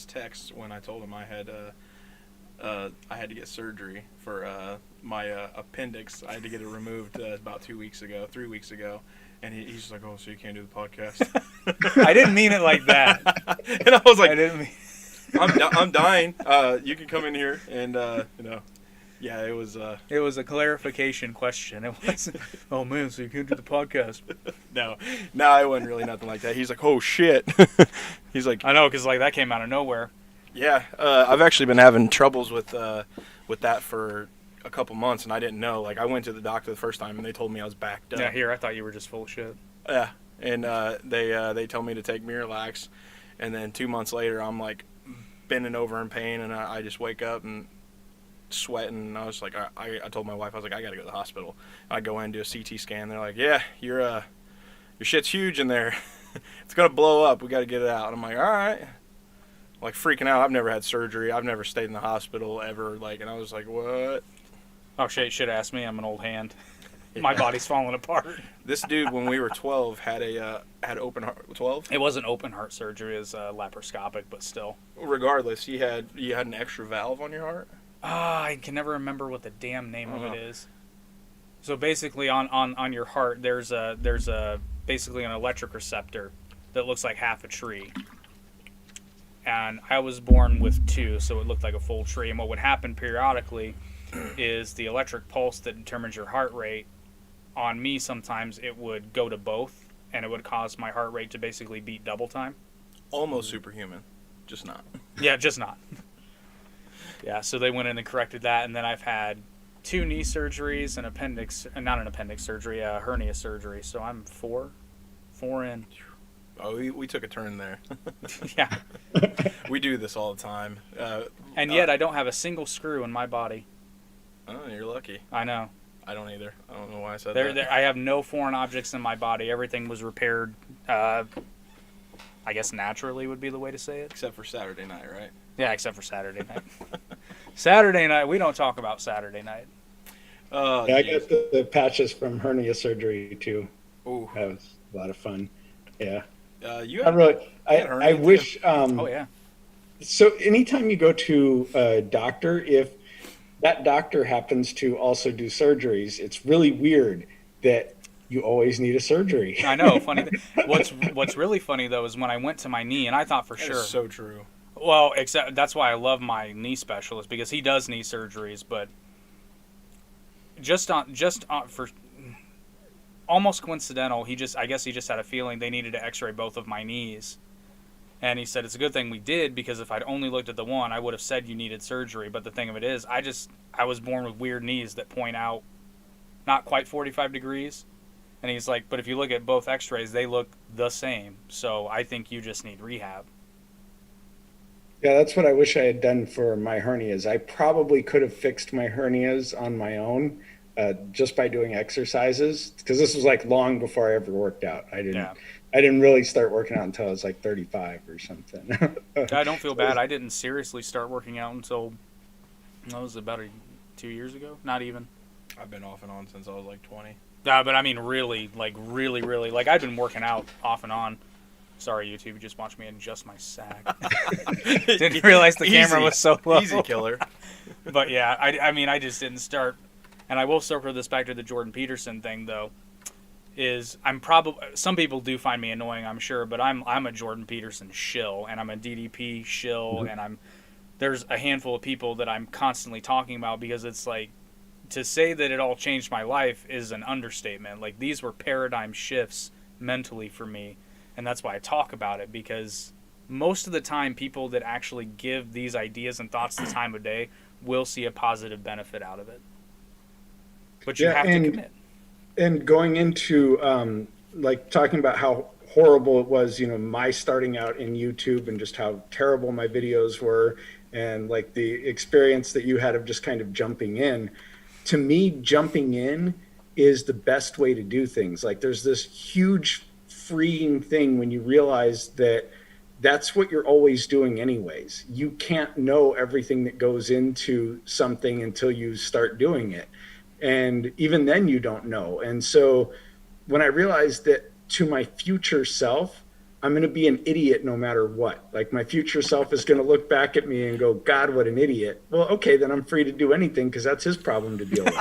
text when I told him I had to get surgery for my appendix. I had to get it removed about 3 weeks ago, and he's just like, "Oh, so you can't do the podcast?" I didn't mean it like that. And I was like, I didn't mean. I'm dying. You can come in here, and you know. Yeah, it was. It was a clarification question. It wasn't. Oh man, so you can't do the podcast? No, it wasn't really nothing like that. He's like, oh shit. He's like, I know, because like that came out of nowhere. Yeah, I've actually been having troubles with that for a couple months, and I didn't know. Like, I went to the doctor the first time, and they told me I was backed up. Yeah, here, I thought you were just full of shit. Yeah, and they told me to take Miralax, and then 2 months later, I'm like bending over in pain, and I just wake up and sweating, and I was like, I told my wife, I was like, I gotta go to the hospital. I go in, do a CT scan. They're like, yeah, your shit's huge in there. It's gonna blow up. We gotta get it out. And I'm like, all right. Like, freaking out. I've never had surgery. I've never stayed in the hospital ever. Like, and I was like, what? Oh shit! You should ask me. I'm an old hand. My body's falling apart. This dude, when we were 12, had open heart. 12? It wasn't open heart surgery. It was laparoscopic, but still. Regardless, you had an extra valve on your heart. I can never remember what the damn name of it is. So basically, on your heart, there's basically an electric receptor that looks like half a tree. And I was born with 2, so it looked like a full tree. And what would happen periodically is the electric pulse that determines your heart rate. On me, sometimes it would go to both, and it would cause my heart rate to basically beat double time. Almost superhuman, just not. Yeah, just not. Yeah, so they went in and corrected that, and then I've had 2 knee surgeries, not an appendix surgery, a hernia surgery. So I'm 4 in. Oh, we took a turn there. Yeah. We do this all the time. And yet I don't have a single screw in my body. Oh, you're lucky. I know. I don't either. I don't know why I said that. I have no foreign objects in my body. Everything was repaired, I guess naturally would be the way to say it. Except for Saturday night, right? Yeah, except for Saturday night. Saturday night, we don't talk about Saturday night. Oh, yeah, I got the patches from hernia surgery too. Ooh. That was a lot of fun. Yeah. I wish. Oh yeah. So anytime you go to a doctor, if that doctor happens to also do surgeries, it's really weird that you always need a surgery. I know. Funny. What's really funny though is when I went to my knee, and I thought for sure. That is so true. Well, except that's why I love my knee specialist, because he does knee surgeries, but just for almost coincidental, I guess he just had a feeling they needed to x-ray both of my knees. And he said it's a good thing we did, because if I'd only looked at the one, I would have said you needed surgery. But the thing of it is, I was born with weird knees that point out not quite 45 degrees. And he's like, but if you look at both x-rays, they look the same. So I think you just need rehab. Yeah, that's what I wish I had done for my hernias. I probably could have fixed my hernias on my own just by doing exercises, because this was like long before I ever worked out. I didn't really start working out until I was like 35 or something. I don't feel bad. I didn't seriously start working out until that was about 2 years ago. Not even. I've been off and on since I was like 20. Yeah, but I mean really, like I've been working out off and on. Sorry, YouTube, you just watched me adjust my sack. Didn't realize the camera was so low. Easy killer. But yeah, I mean, I just didn't start. And I will circle this back to the Jordan Peterson thing, though. Some people do find me annoying, I'm sure, but I'm a Jordan Peterson shill, and I'm a DDP shill, and there's a handful of people that I'm constantly talking about, because it's like, to say that it all changed my life is an understatement. Like, these were paradigm shifts mentally for me, and that's why I talk about it, because most of the time people that actually give these ideas and thoughts the time of day will see a positive benefit out of it. But you have to commit. And going into like talking about how horrible it was, my starting out in YouTube, and just how terrible my videos were, and like the experience that you had of just kind of jumping in. To me, jumping in is the best way to do things. Like, there's this huge freeing thing when you realize that that's what you're always doing anyways. You can't know everything that goes into something until you start doing it. And even then you don't know. And so when I realized that to my future self, I'm going to be an idiot no matter what. Like, my future self is going to look back at me and go, God, what an idiot. Well, okay, then I'm free to do anything, because that's his problem to deal with.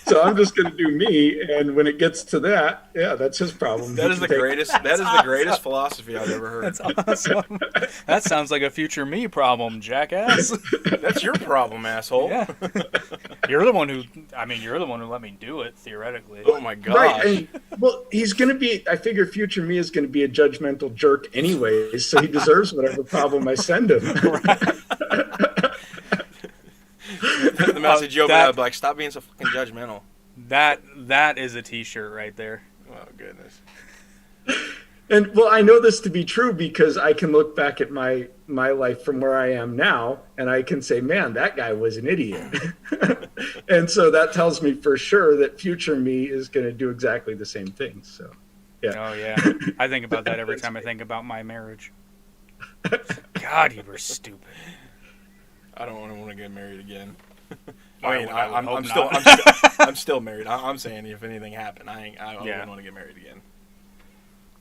So I'm just going to do me, and when it gets to that, yeah, that's his problem. That is the greatest. That is the greatest philosophy I've ever heard. That's awesome. That sounds like a future me problem, jackass. That's your problem, asshole. Yeah. You're the one who let me do it, theoretically. Oh my god. Right. And, well, he's going to be, I figure future me is going to be a judgmental jerk anyways, so he deserves whatever problem I send him. Right. about to joke about, like, stop being so fucking judgmental. That is a T-shirt right there. Oh goodness. And well, I know this to be true because I can look back at my life from where I am now, and I can say, man, that guy was an idiot. And so that tells me for sure that future me is going to do exactly the same thing. So, yeah. Oh yeah, I think about that every time I think about my marriage. God, you were stupid. I don't want to get married again. I mean, I'm still married. I'm saying if anything happened, I wouldn't want to get married again.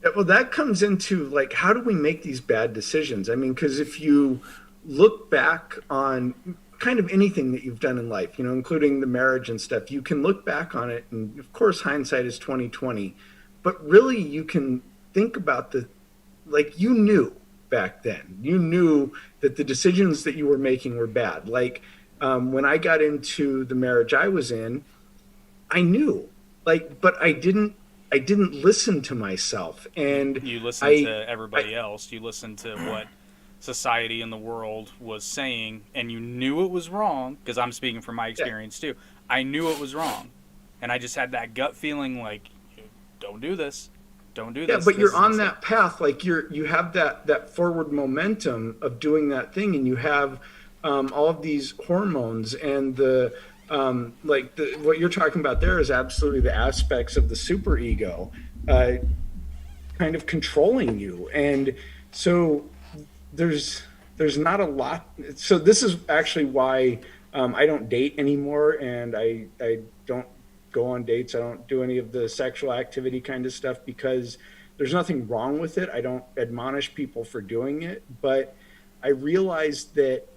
Yeah, well, that comes into, like, how do we make these bad decisions? I mean, because if you look back on kind of anything that you've done in life, including the marriage and stuff, you can look back on it, and of course, hindsight is 20/20. But really, you can think about you knew back then. You knew that the decisions that you were making were bad. Like, when I got into the marriage I was in, I knew, but I didn't listen to myself. And you listened to everybody else. You listened to what society and the world was saying, and you knew it was wrong, because I'm speaking from my experience too. I knew it was wrong, and I just had that gut feeling like, don't do this. Don't do this. Yeah, but you're on that path. Like, you have that forward momentum of doing that thing, and you have all of these hormones and what you're talking about there is absolutely the aspects of the superego kind of controlling you. And so there's not a lot. So this is actually why I don't date anymore, and I don't go on dates. I don't do any of the sexual activity kind of stuff because there's nothing wrong with it. I don't admonish people for doing it, but I realized that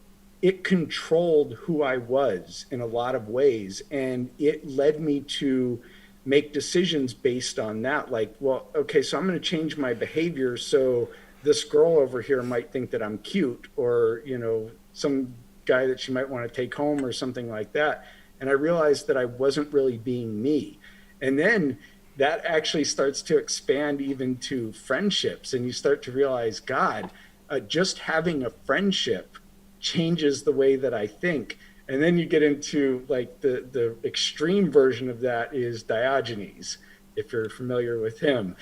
it controlled who I was in a lot of ways, and it led me to make decisions based on that. Like, well, okay, so I'm going to change my behavior so this girl over here might think that I'm cute, or, some guy that she might want to take home or something like that. And I realized that I wasn't really being me. And then that actually starts to expand even to friendships, and you start to realize, God, just having a friendship changes the way that I think. And then you get into, like, the extreme version of that is Diogenes, if you're familiar with him.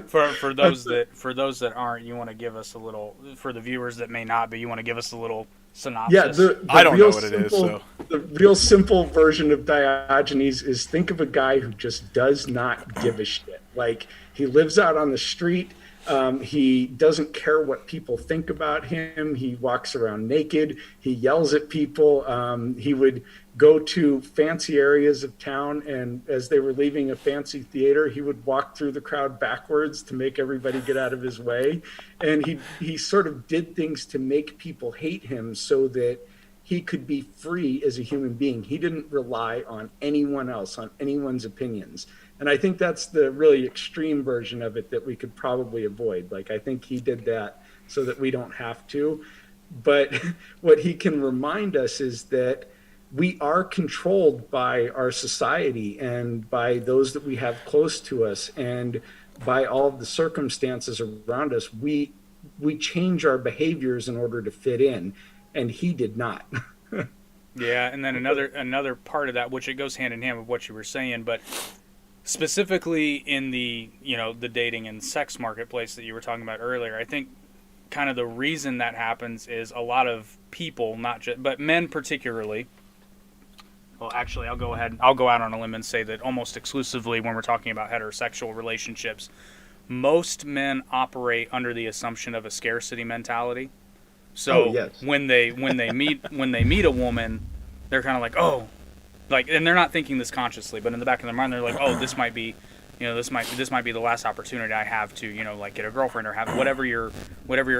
For those that aren't, you want to give us a little, for the viewers that may not be, you want to give us a little synopsis? Yeah, I don't know what it is. So the real simple version of Diogenes is, think of a guy who just does not give a shit. Like, he lives out on the street. He doesn't care what people think about him. He walks around naked. He yells at people. He would go to fancy areas of town, and as they were leaving a fancy theater, he would walk through the crowd backwards to make everybody get out of his way. And he sort of did things to make people hate him so that he could be free as a human being. He didn't rely on anyone else, on anyone's opinions. And I think that's the really extreme version of it that we could probably avoid. Like, I think he did that so that we don't have to. But what he can remind us is that we are controlled by our society and by those that we have close to us, and by all of the circumstances around us. We change our behaviors in order to fit in, and he did not. Yeah, and then another part of that, which it goes hand in hand with what you were saying, but specifically in the the dating and sex marketplace that you were talking about earlier, I think kind of the reason that happens is a lot of people, not just but men particularly. Well, actually, I'll go out on a limb and say that almost exclusively when we're talking about heterosexual relationships, most men operate under the assumption of a scarcity mentality. So yes. when they meet a woman, they're kind of like, and they're not thinking this consciously, but in the back of their mind, they're like, oh, this might be the last opportunity I have to, like, get a girlfriend or have whatever your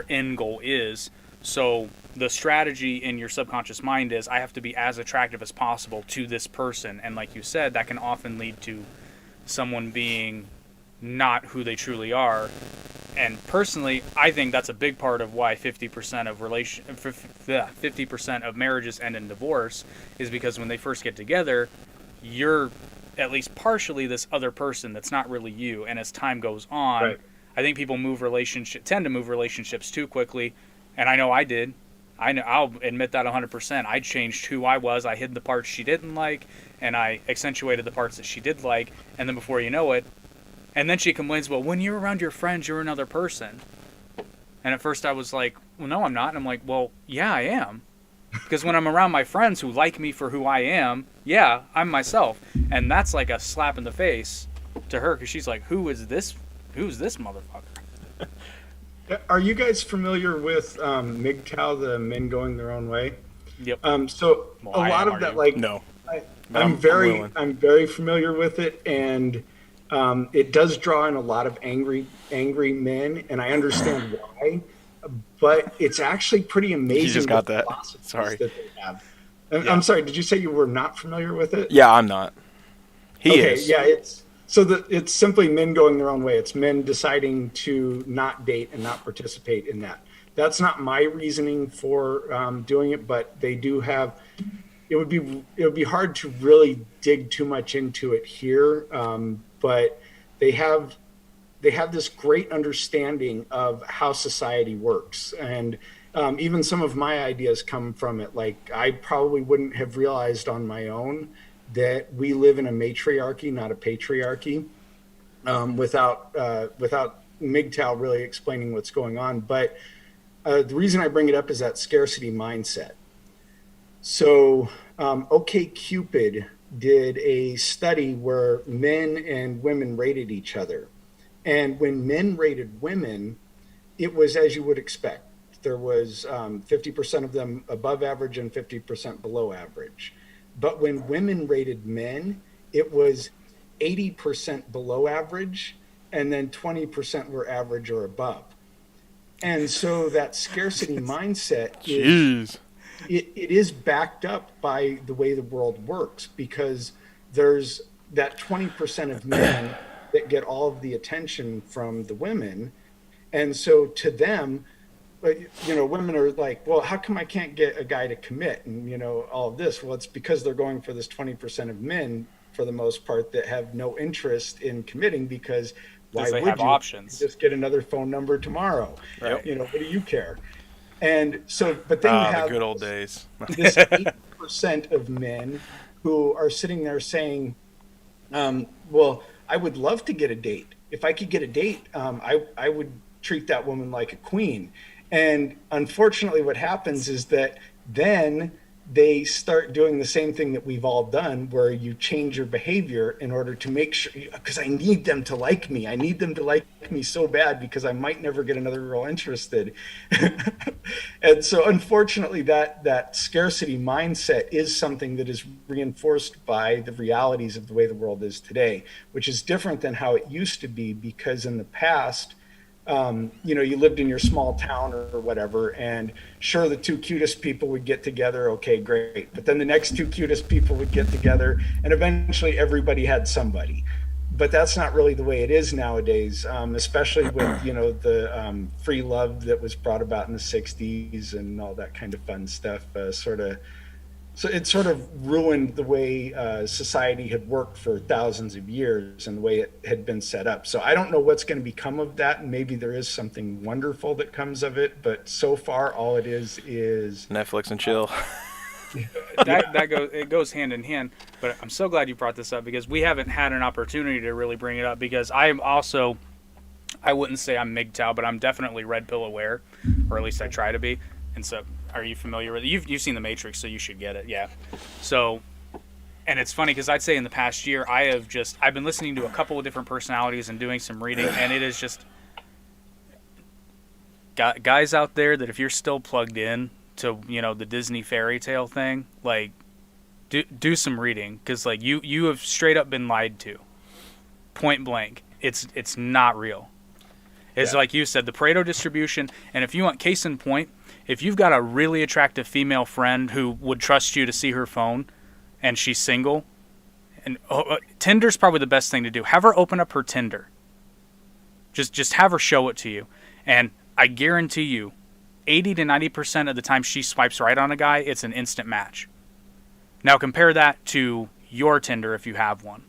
end goal is. So the strategy in your subconscious mind is, I have to be as attractive as possible to this person. And like you said, that can often lead to someone being not who they truly are. And personally, I think that's a big part of why 50% of marriages end in divorce, is because when they first get together, you're at least partially this other person that's not really you. And as time goes on, right. I think people tend to move relationships too quickly. And I know I did. I know, I'll admit that 100%. I changed who I was. I hid the parts she didn't like, and I accentuated the parts that she did like. And then before you know it, and then she complains, well, when you're around your friends, you're another person. And at first I was like, well, no, I'm not. And I'm like, well, yeah, I am. Because when I'm around my friends who like me for who I am, yeah, I'm myself. And that's like a slap in the face to her, because she's like, who's this motherfucker? Are you guys familiar with MGTOW, the men going their own way? Yep. So Well, a I lot am, of that, you? like, No. But I'm willing. very familiar with it, and it does draw in a lot of angry men, and I understand why. But it's actually pretty amazing. You just got the that. philosophies Sorry. that they have. Yeah. I'm sorry. Did you say you were not familiar with it? Yeah, I'm not. He is. Yeah, it's simply men going their own way. It's men deciding to not date and not participate in that. That's not my reasoning for doing it, but they do have. It would be hard to really dig too much into it here, but they have this great understanding of how society works, and even some of my ideas come from it. Like, I probably wouldn't have realized on my own that we live in a matriarchy, not a patriarchy, without MGTOW really explaining what's going on. But the reason I bring it up is that scarcity mindset. So OkCupid did a study where men and women rated each other. And when men rated women, it was as you would expect. There was 50% of them above average and 50% below average. But when women rated men, it was 80% below average, and then 20% were average or above. And so that scarcity mindset is, it is backed up by the way the world works, because there's that 20% of men that get all of the attention from the women. And so to them, women are like, well, how come I can't get a guy to commit? And, all of this. Well, it's because they're going for this 20% of men, for the most part, that have no interest in committing, because why they would have you options. just get another phone number tomorrow? Right. What do you care? And so, but then you have the good old days. this 80% of men who are sitting there saying, well, I would love to get a date. If I could get a date, I would treat that woman like a queen. And unfortunately, what happens is that then they start doing the same thing that we've all done, where you change your behavior in order to make sure, because I need them to like me. I need them to like me so bad, because I might never get another girl interested. And so unfortunately, that scarcity mindset is something that is reinforced by the realities of the way the world is today, which is different than how it used to be, because in the past, you lived in your small town or whatever, and sure, the two cutest people would get together. Okay, great. But then the next two cutest people would get together, and eventually everybody had somebody. But that's not really the way it is nowadays, especially with, the free love that was brought about in the 60s and all that kind of fun stuff. So it sort of ruined the way society had worked for thousands of years and the way it had been set up. So I don't know what's going to become of that. And maybe there is something wonderful that comes of it. But so far, all it is Netflix and chill. It goes hand in hand. But I'm so glad you brought this up, because we haven't had an opportunity to really bring it up, because I wouldn't say I'm MGTOW, but I'm definitely red pill aware, or at least I try to be. And so, are you familiar with it? You've seen The Matrix, so you should get it. Yeah. So, and it's funny, because I'd say in the past year, I've been listening to a couple of different personalities and doing some reading, and it is just guys out there that if you're still plugged in to, the Disney fairy tale thing, like, do some reading, because like you have straight up been lied to, point blank. It's not real. It's like you said, the Pareto distribution. And if you want case in point, if you've got a really attractive female friend who would trust you to see her phone, and she's single, and Tinder's probably the best thing to do. Have her open up her Tinder. Just have her show it to you, and I guarantee you, 80 to 90% of the time she swipes right on a guy, it's an instant match. Now compare that to your Tinder if you have one.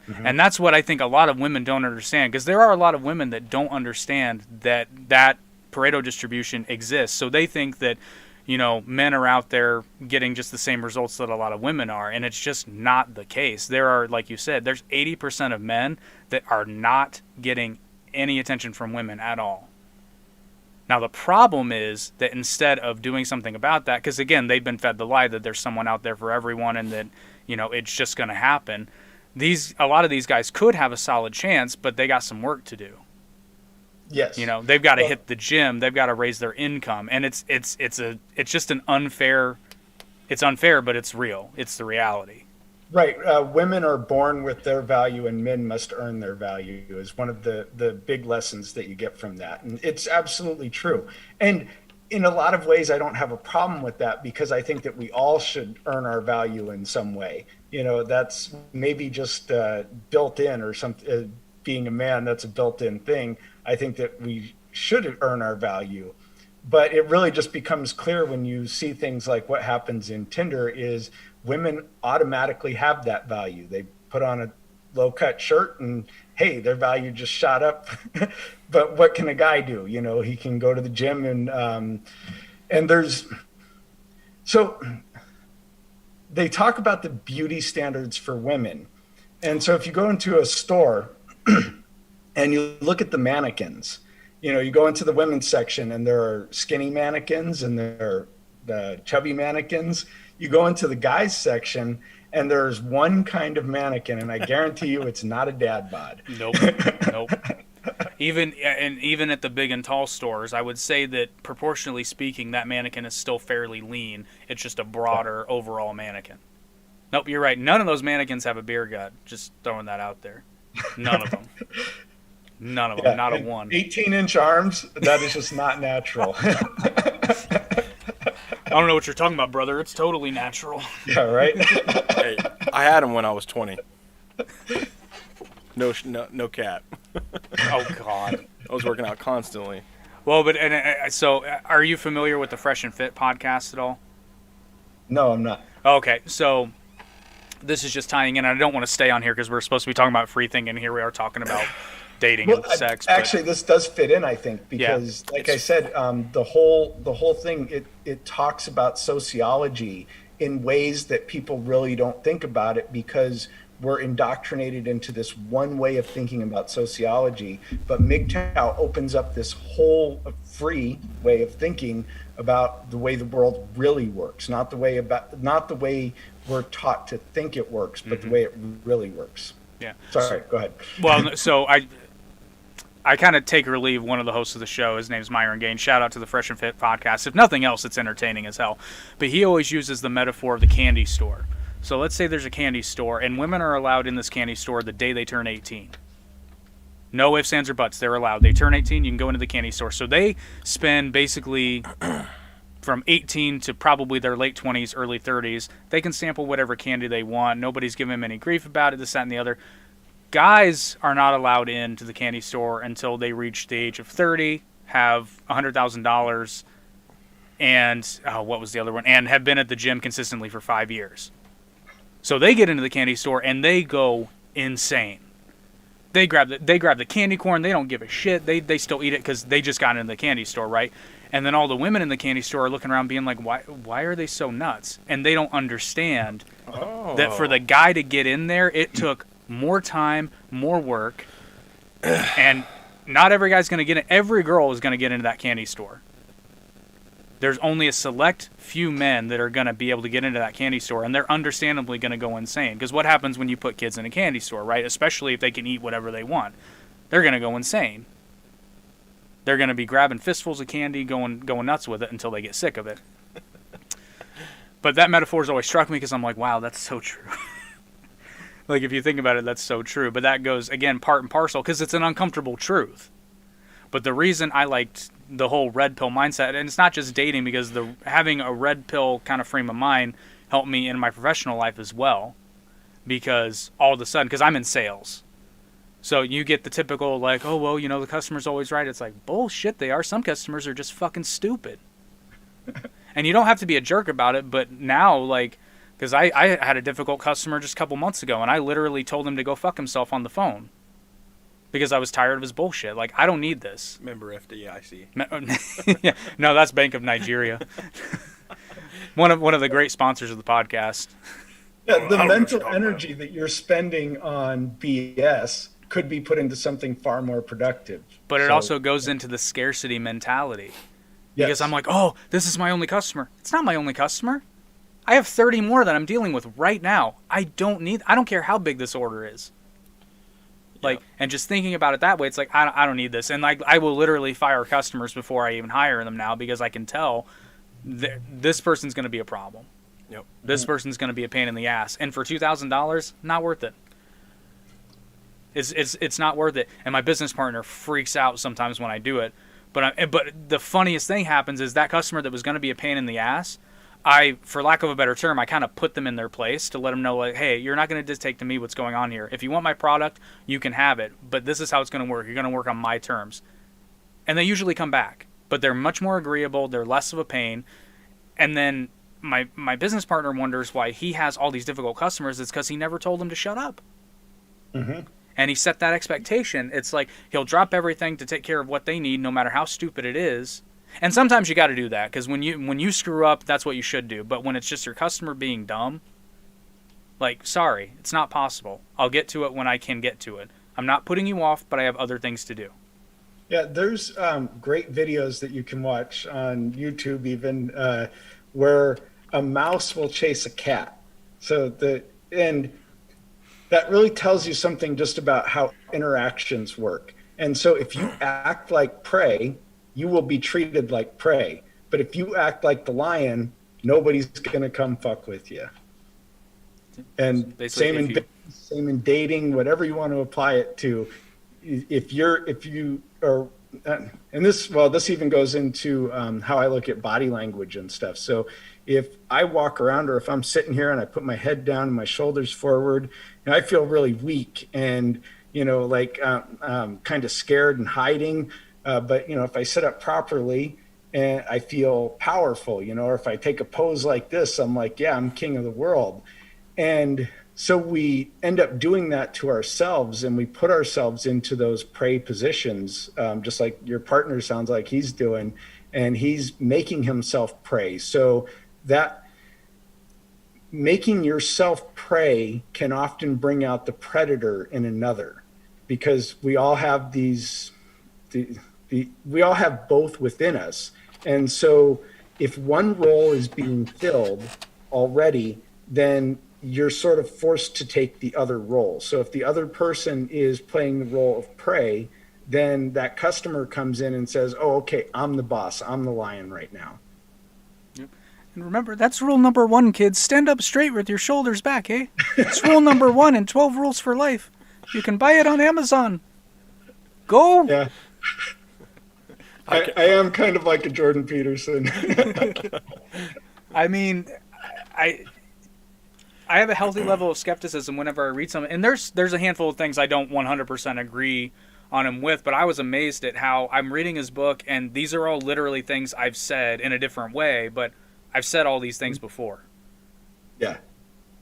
Mm-hmm. And that's what I think a lot of women don't understand, because there are a lot of women that don't understand that Pareto distribution exists. So they think that men are out there getting just the same results that a lot of women are, and it's just not the case. There are, like you said, there's 80% of men that are not getting any attention from women at all. Now, the problem is that instead of doing something about that, because again, they've been fed the lie that there's someone out there for everyone and that, it's just going to happen. A lot of these guys could have a solid chance, but they got some work to do. Yes. They've got to hit the gym, they've got to raise their income, and it's just an unfair. It's unfair, but it's real. It's the reality. Right. Women are born with their value and men must earn their value is one of the big lessons that you get from that. And it's absolutely true. And in a lot of ways, I don't have a problem with that because I think that we all should earn our value in some way. That's maybe just built in or something. Being a man, that's a built-in thing. I think that we should earn our value. But it really just becomes clear when you see things like what happens in Tinder is women automatically have that value. They put on a low-cut shirt and, hey, their value just shot up. But what can a guy do? He can go to the gym and so they talk about the beauty standards for women. And so if you go into a store and you look at the mannequins, you go into the women's section and there are skinny mannequins and there are the chubby mannequins. You go into the guys section and there's one kind of mannequin, and I guarantee you it's not a dad bod. Nope. Even at the big and tall stores, I would say that proportionally speaking, that mannequin is still fairly lean. It's just a broader overall mannequin. Nope, you're right. None of those mannequins have a beer gut. Just throwing that out there. None of them. None of them. Not a one. 18-inch arms, that is just not natural. I don't know what you're talking about, brother. It's totally natural. Yeah, right? Hey, I had them when I was 20. No cap. Oh, God. I was working out constantly. Well, so are you familiar with the Fresh and Fit podcast at all? No, I'm not. Okay, so this is just tying in. I don't want to stay on here because we're supposed to be talking about free thinking. Here we are talking about dating and sex. Actually, this does fit in, I think, because, I said, the whole thing it talks about sociology in ways that people really don't think about it because we're indoctrinated into this one way of thinking about sociology. But MGTOW opens up this whole free way of thinking about the way the world really works, not the way we're taught to think it works, but the way it really works. Yeah. Sorry, go ahead. Well, so I kind of take or leave one of the hosts of the show. His name's Myron Gaines. Shout out to the Fresh and Fit podcast. If nothing else, it's entertaining as hell. But he always uses the metaphor of the candy store. So let's say there's a candy store, and women are allowed in this candy store the day they turn 18. No ifs, ands, or buts. They're allowed. They turn 18, you can go into the candy store. So they spend basically from 18 to probably their late 20s, early 30s. They can sample whatever candy they want. Nobody's giving them any grief about it, this, that, and the other. Guys are not allowed into the candy store until they reach the age of 30, have $100,000, and what was the other one? And have been at the gym consistently for 5 years. So they get into the candy store and they go insane. They grab the candy corn. They don't give a shit. They still eat it because they just got into the candy store, right? And then all the women in the candy store are looking around being like, why are they so nuts? And they don't understand that for the guy to get in there, it took more time, more work, and not every guy's going to get it. Every girl is going to get into that candy store. There's only a select few men that are going to be able to get into that candy store, and they're understandably going to go insane. Because what happens when you put kids in a candy store, right? Especially if they can eat whatever they want. They're going to go insane. They're going to be grabbing fistfuls of candy, going nuts with it until they get sick of it. But that metaphor's always struck me because I'm like, wow, that's so true. Like, if you think about it, that's so true. But that goes, again, part and parcel, because it's an uncomfortable truth. But the reason I liked the whole red pill mindset, and it's not just dating, because having a red pill kind of frame of mind helped me in my professional life as well. Because all of a sudden, because I'm in sales. So you get the typical, like, oh, well, the customer's always right. It's like, bullshit, they are. Some customers are just fucking stupid. And you don't have to be a jerk about it, but now, like, because I had a difficult customer just a couple months ago, and I literally told him to go fuck himself on the phone. Because I was tired of his bullshit. Like, I don't need this. Member FDIC. Yeah. No, that's Bank of Nigeria. one of the great sponsors of the podcast. Yeah, the I don't know what you're mental talking energy that you're spending on BS could be put into something far more productive. But it So, also goes into the scarcity mentality. Because yes. I'm like, oh, this is my only customer. It's not my only customer. I have 30 more that I'm dealing with right now. I don't care how big this order is. Like, and just thinking about it that way, it's like, I don't need this. And like, I will literally fire customers before I even hire them now because I can tell this person's going to be a problem. Yep. This person's going to be a pain in the ass. And for $2,000, not worth it. It's not worth it. And my business partner freaks out sometimes when I do it. But the funniest thing happens is that customer that was going to be a pain in the ass, for lack of a better term, I kind of put them in their place to let them know, like, hey, you're not going to dictate to me what's going on here. If you want my product, you can have it. But this is how it's going to work. You're going to work on my terms. And they usually come back. But they're much more agreeable. They're less of a pain. And then my business partner wonders why he has all these difficult customers. It's because he never told them to shut up. Mm-hmm. And he set that expectation. It's like he'll drop everything to take care of what they need, no matter how stupid it is. And sometimes you got to do that because when you screw up, that's what you should do. But when it's just your customer being dumb, like, sorry, it's not possible. I'll get to it when I can get to it. I'm not putting you off, but I have other things to do. Yeah, there's great videos that you can watch on YouTube, even where a mouse will chase a cat. And that really tells you something just about how interactions work. And so if you act like prey, you will be treated like prey. But if you act like the lion, nobody's going to come fuck with you. And same in dating, whatever you want to apply it to. If you are, and this even goes into how I look at body language and stuff. So if I walk around or if I'm sitting here and I put my head down and my shoulders forward, and I feel really weak and, like kind of scared and hiding. But, if I sit up properly and I feel powerful, or if I take a pose like this, I'm like, yeah, I'm king of the world. And so we end up doing that to ourselves and we put ourselves into those prey positions, just like your partner sounds like he's doing, and he's making himself prey. So that making yourself prey can often bring out the predator in another, because we all have we all have both within us. And so if one role is being filled already, then you're sort of forced to take the other role. So if the other person is playing the role of prey, then that customer comes in and says, oh, okay, I'm the boss. I'm the lion right now. Yep. And remember, that's rule number 1, kids. Stand up straight with your shoulders back, eh? It's rule number 1 in 12 Rules for Life. You can buy it on Amazon. Go! Yeah. I am kind of like a Jordan Peterson. I mean, I have a healthy level of skepticism whenever I read something. And there's a handful of things I don't 100% agree on him with, but I was amazed at how I'm reading his book, and these are all literally things I've said in a different way, but I've said all these things before. Yeah.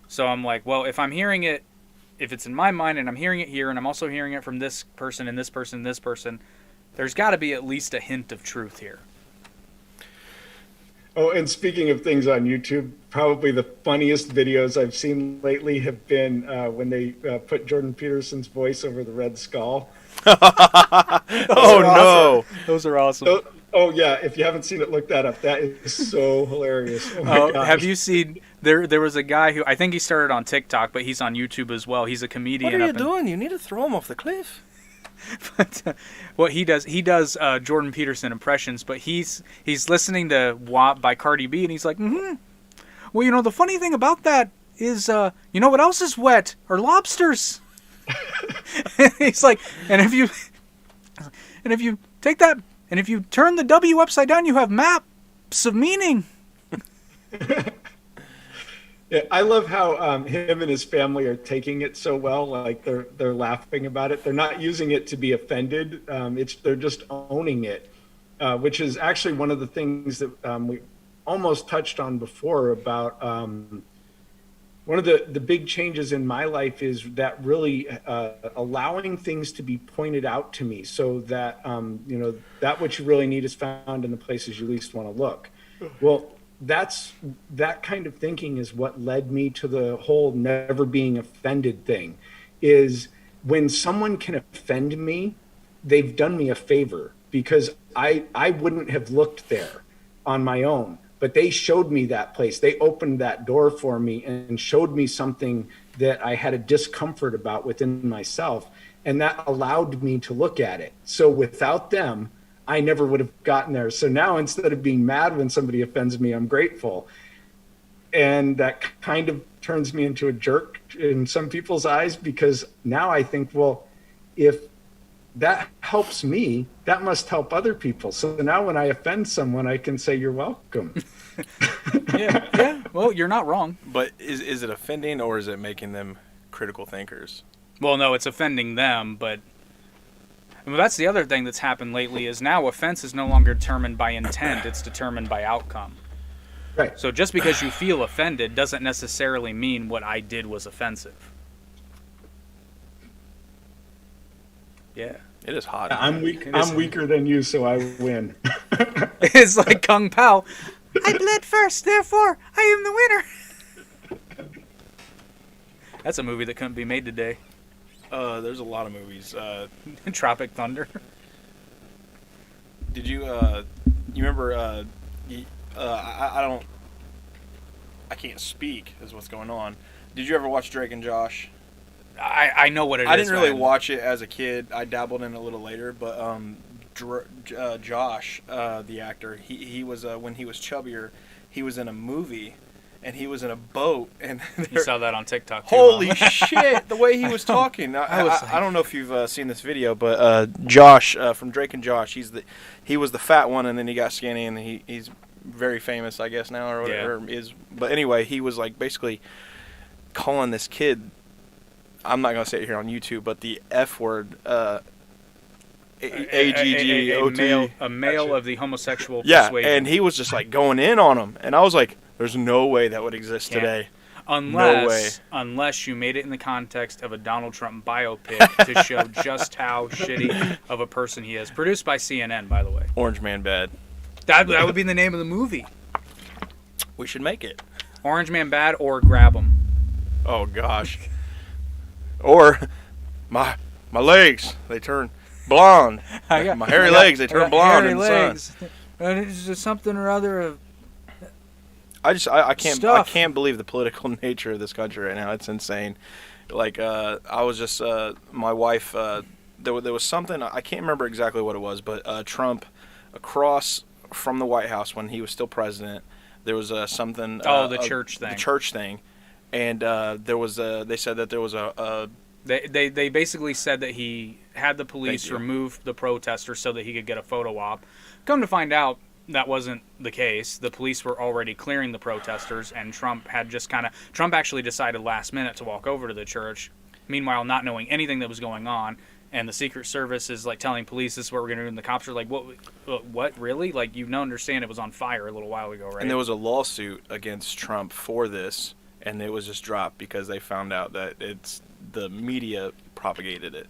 So I'm like, well, if I'm hearing it, if it's in my mind and I'm hearing it here and I'm also hearing it from this person and this person and this person, there's got to be at least a hint of truth here. Oh, and speaking of things on YouTube, probably the funniest videos I've seen lately have been when they put Jordan Peterson's voice over the Red Skull. Oh, no. Those are awesome. Oh, yeah. If you haven't seen it, look that up. That is so hilarious. Oh, my gosh. Have you seen, there was a guy who, I think he started on TikTok, but he's on YouTube as well. He's a comedian. What are you doing? You need to throw him off the cliff. But what he does Jordan Peterson impressions, but he's listening to WAP by Cardi B, and he's like, well, the funny thing about that is, you know what else is wet? Are lobsters. He's like, and if you take that, and if you turn the W upside down, you have maps of meaning. Yeah, I love how him and his family are taking it so well. Like they're laughing about it. They're not using it to be offended. They're just owning it, which is actually one of the things that we almost touched on before about one of the big changes in my life is that really allowing things to be pointed out to me, so that that what you really need is found in the places you least want to look. Well, that kind of thinking is what led me to the whole never being offended thing. Is when someone can offend me, they've done me a favor, because I wouldn't have looked there on my own, but they showed me that place. They opened that door for me and showed me something that I had a discomfort about within myself, and that allowed me to look at it. So without them, I never would have gotten there. So now, instead of being mad when somebody offends me, I'm grateful. And that kind of turns me into a jerk in some people's eyes, because now I think, well, if that helps me, that must help other people. So now when I offend someone, I can say, you're welcome. Yeah. Well, you're not wrong. But is it offending, or is it making them critical thinkers? Well, no, it's offending them, but that's the other thing that's happened lately is now offense is no longer determined by intent, it's determined by outcome. Right. So just because you feel offended doesn't necessarily mean what I did was offensive. Yeah. It is hot. I'm weaker than you, so I win. It's like Kung Pao. I bled first, therefore I am the winner. That's a movie that couldn't be made today. There's a lot of movies. Tropic Thunder. Did you remember? I can't speak. Is what's going on. Did you ever watch Drake and Josh? I know what it is. I didn't really watch it as a kid. I dabbled in it a little later, but Josh, the actor, he was when he was chubbier, he was in a movie, and he was in a boat, and you saw that on TikTok too. Holy shit! The way he was talking. I don't know if you've seen this video, but Josh from Drake and Josh, he was the fat one, and then he got skinny, and he's very famous, I guess now, or whatever is. But anyway, he was like basically calling this kid. I'm not gonna say it here on YouTube, but the F word, AGGOT, a male of the homosexual yeah, persuasion. and he was just like going in on him, and I was like, "There's no way that would exist today." Unless you made it in the context of a Donald Trump biopic to show just how shitty of a person he is. Produced by CNN, by the way. Orange Man Bad. That would be the name of the movie. We should make it. Orange Man Bad or Grab 'Em. Oh gosh. Or my legs, they turn blonde. My hairy legs, they turn blonde in the sun. It's just something or other of. I can't believe the political nature of this country right now. It's insane. Like I was just my wife. There was something, I can't remember exactly what it was, but Trump across from the White House when he was still president, there was something. The church thing. The church thing. And there was they said that there was They basically said that he had the police remove the protesters so that he could get a photo op. Come to find out, that wasn't the case. The police were already clearing the protesters, and Trump actually decided last minute to walk over to the church, meanwhile not knowing anything that was going on. And the Secret Service is like telling police this is what we're going to do, and the cops are like, what, really? Like, you don't understand it was on fire a little while ago, right? And there was a lawsuit against Trump for this. And it was just dropped because they found out that the media propagated it.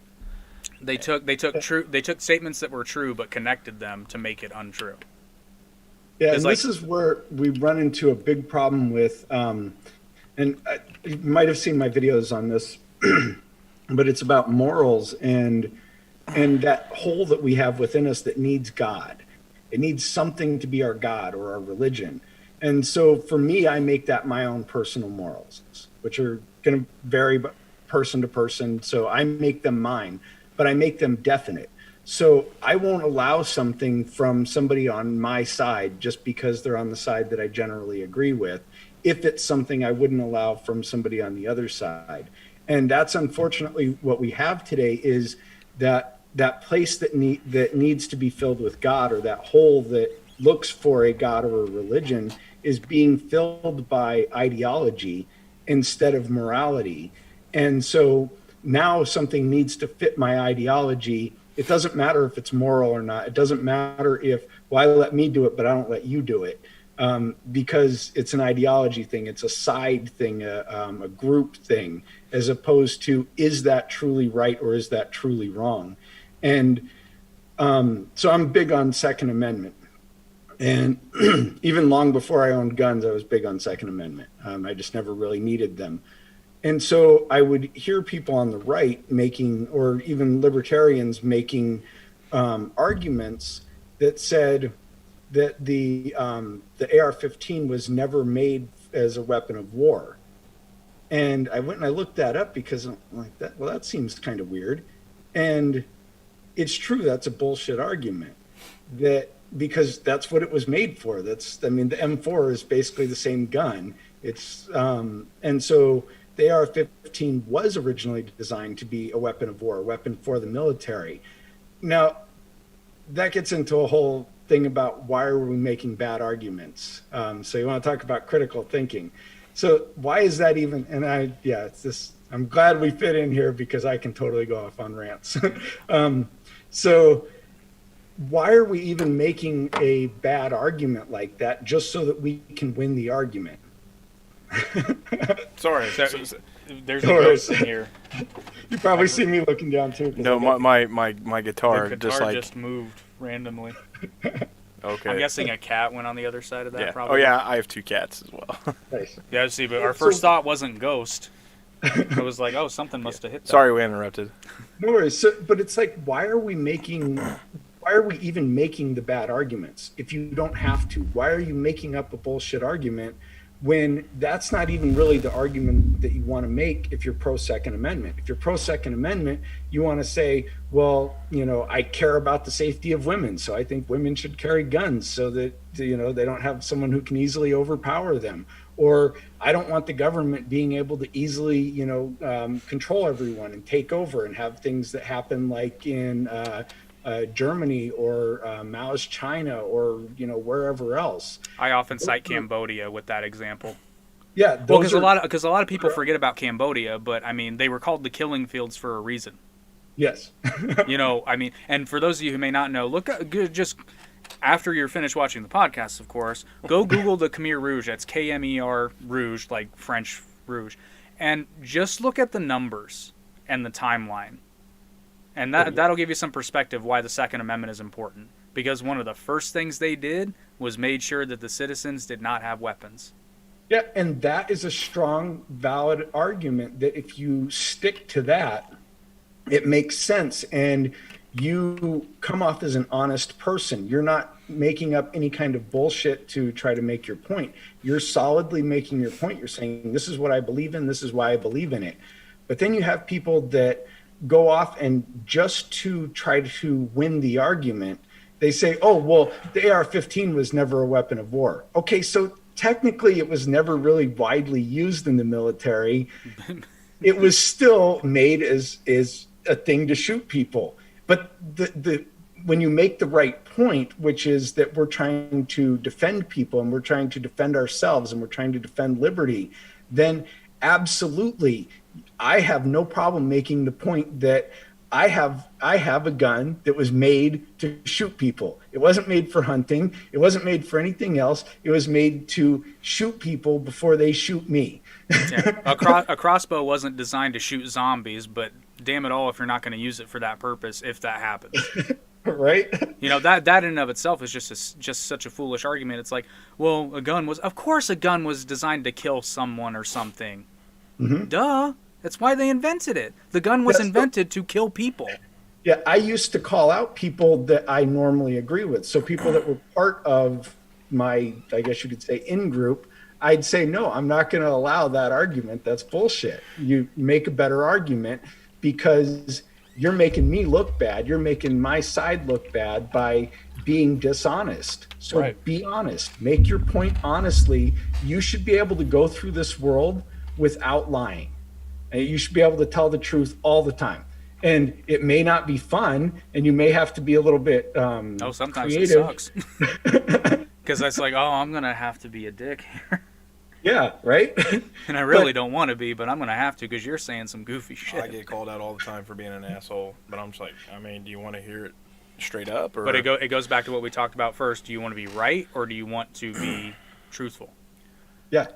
They took statements that were true but connected them to make it untrue. Yeah, and this is where we run into a big problem with, and you might have seen my videos on this, but it's about morals and that hole that we have within us that needs God. It needs something to be our God or our religion. And so for me, I make that my own personal morals, which are going to vary person to person. So I make them mine, but I make them definite. So I won't allow something from somebody on my side just because they're on the side that I generally agree with, if it's something I wouldn't allow from somebody on the other side. And that's unfortunately what we have today, is that place that needs to be filled with God, or that hole that looks for a God or a religion, is being filled by ideology instead of morality. And so now something needs to fit my ideology. It doesn't matter if it's moral or not. It doesn't matter if, well, I let me do it, but I don't let you do it, because it's an ideology thing. It's a side thing, a group thing, as opposed to, is that truly right or is that truly wrong? And so I'm big on Second Amendment. And even long before I owned guns, I was big on Second Amendment. I just never really needed them. And so I would hear people on the right making, or even libertarians making arguments that said that the AR-15 was never made as a weapon of war. And I went and I looked that up because I'm like, that seems kind of weird. And it's true, that's a bullshit argument. Because that's what it was made for. The M4 is basically the same gun. And so the AR-15 was originally designed to be a weapon of war, a weapon for the military. Now, that gets into a whole thing about why are we making bad arguments. So you want to talk about critical thinking. So why is that even? And I'm glad we fit in here because I can totally go off on rants. So why are we even making a bad argument like that just so that we can win the argument? Sorry. There's a ghost in here. You probably see me looking down too. No, my guitar, The guitar just moved randomly. Okay. I'm guessing a cat went on the other side of that. Yeah. Probably. Oh yeah, I have 2 cats as well. Nice. Yeah, see, but our first thought wasn't ghost. It was like, oh, something must have hit that. Sorry, we interrupted. No worries. But it's like, why are we even making the bad arguments if you don't have to? Why are you making up a bullshit argument when that's not even really the argument that you want to make if you're pro-Second Amendment? If you're pro-Second Amendment, you want to say, well, I care about the safety of women, so I think women should carry guns so that, they don't have someone who can easily overpower them. Or I don't want the government being able to easily, control everyone and take over and have things that happen like in Germany or Maoist China or wherever else. I often cite Cambodia with that example. Yeah, because a lot of people forget about Cambodia, but I mean they were called the killing fields for a reason. Yes. And for those of you who may not know, look just after you're finished watching the podcast, of course, go Google the Khmer Rouge. That's Kmer Rouge, like French Rouge, and just look at the numbers and the timeline. And that'll give you some perspective why the Second Amendment is important. Because one of the first things they did was made sure that the citizens did not have weapons. Yeah, and that is a strong, valid argument that if you stick to that, it makes sense. And you come off as an honest person. You're not making up any kind of bullshit to try to make your point. You're solidly making your point. You're saying, this is what I believe in. This is why I believe in it. But then you have people that go off and just to try to win the argument, they say, oh, well, the AR-15 was never a weapon of war. Okay, so technically it was never really widely used in the military. It was still made as a thing to shoot people. But when you make the right point, which is that we're trying to defend people and we're trying to defend ourselves and we're trying to defend liberty, then absolutely, I have no problem making the point that I have a gun that was made to shoot people. It wasn't made for hunting. It wasn't made for anything else. It was made to shoot people before they shoot me. Yeah. A crossbow wasn't designed to shoot zombies, but damn it all if you're not going to use it for that purpose if that happens. Right? That in and of itself is just such a foolish argument. It's like, well, of course a gun was designed to kill someone or something. Mm-hmm. Duh. That's why they invented it. The gun was invented to kill people. Yeah, I used to call out people that I normally agree with. So people that were part of my, I guess you could say, in-group, I'd say, no, I'm not going to allow that argument. That's bullshit. You make a better argument because you're making me look bad. You're making my side look bad by being dishonest. So right. Be honest. Make your point honestly. You should be able to go through this world without lying. And you should be able to tell the truth all the time. And it may not be fun, and you may have to be a little bit sometimes creative. It sucks. Because it's like, I'm going to have to be a dick here. Yeah, right? And I really don't want to be, but I'm going to have to because you're saying some goofy shit. I get called out all the time for being an asshole, but I'm just like, do you want to hear it straight up? Or? But it goes back to what we talked about first. Do you want to be right, or do you want to be truthful? Yeah.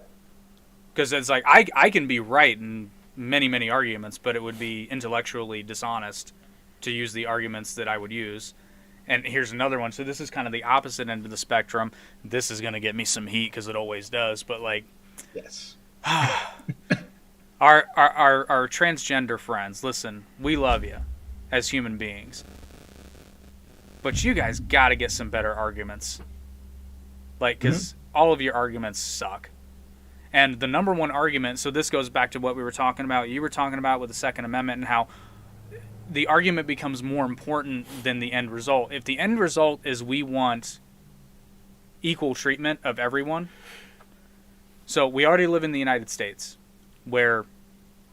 Because it's like, I can be right in many, many arguments, but it would be intellectually dishonest to use the arguments that I would use. And here's another one. So this is kind of the opposite end of the spectrum. This is going to get me some heat because it always does. But like, Yes. our transgender friends, listen, we love you as human beings. But you guys got to get some better arguments. Like, because all of your arguments suck. And the number one argument, so this goes back to what we were talking about, you were talking about with the Second Amendment and how the argument becomes more important than the end result. If the end result is we want equal treatment of everyone, so we already live in the United States, where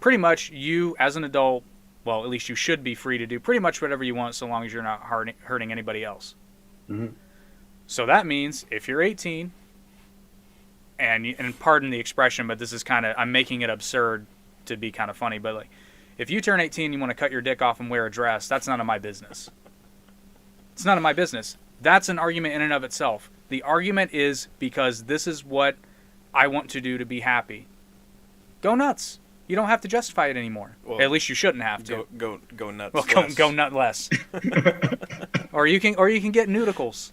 pretty much you, as an adult, well, at least you should be free to do pretty much whatever you want so long as you're not hurting anybody else. Mm-hmm. So that means if you're 18, and pardon the expression, but this is kind of, I'm making it absurd to be kind of funny, but like, if you turn 18 and you want to cut your dick off and wear a dress, that's none of my business. It's none of my business. That's an argument in and of itself. The argument is because this is what I want to do to be happy. Go nuts. You don't have to justify it anymore. Well, at least you shouldn't have to. Go nuts. Well, go nut less. or you can get nudicles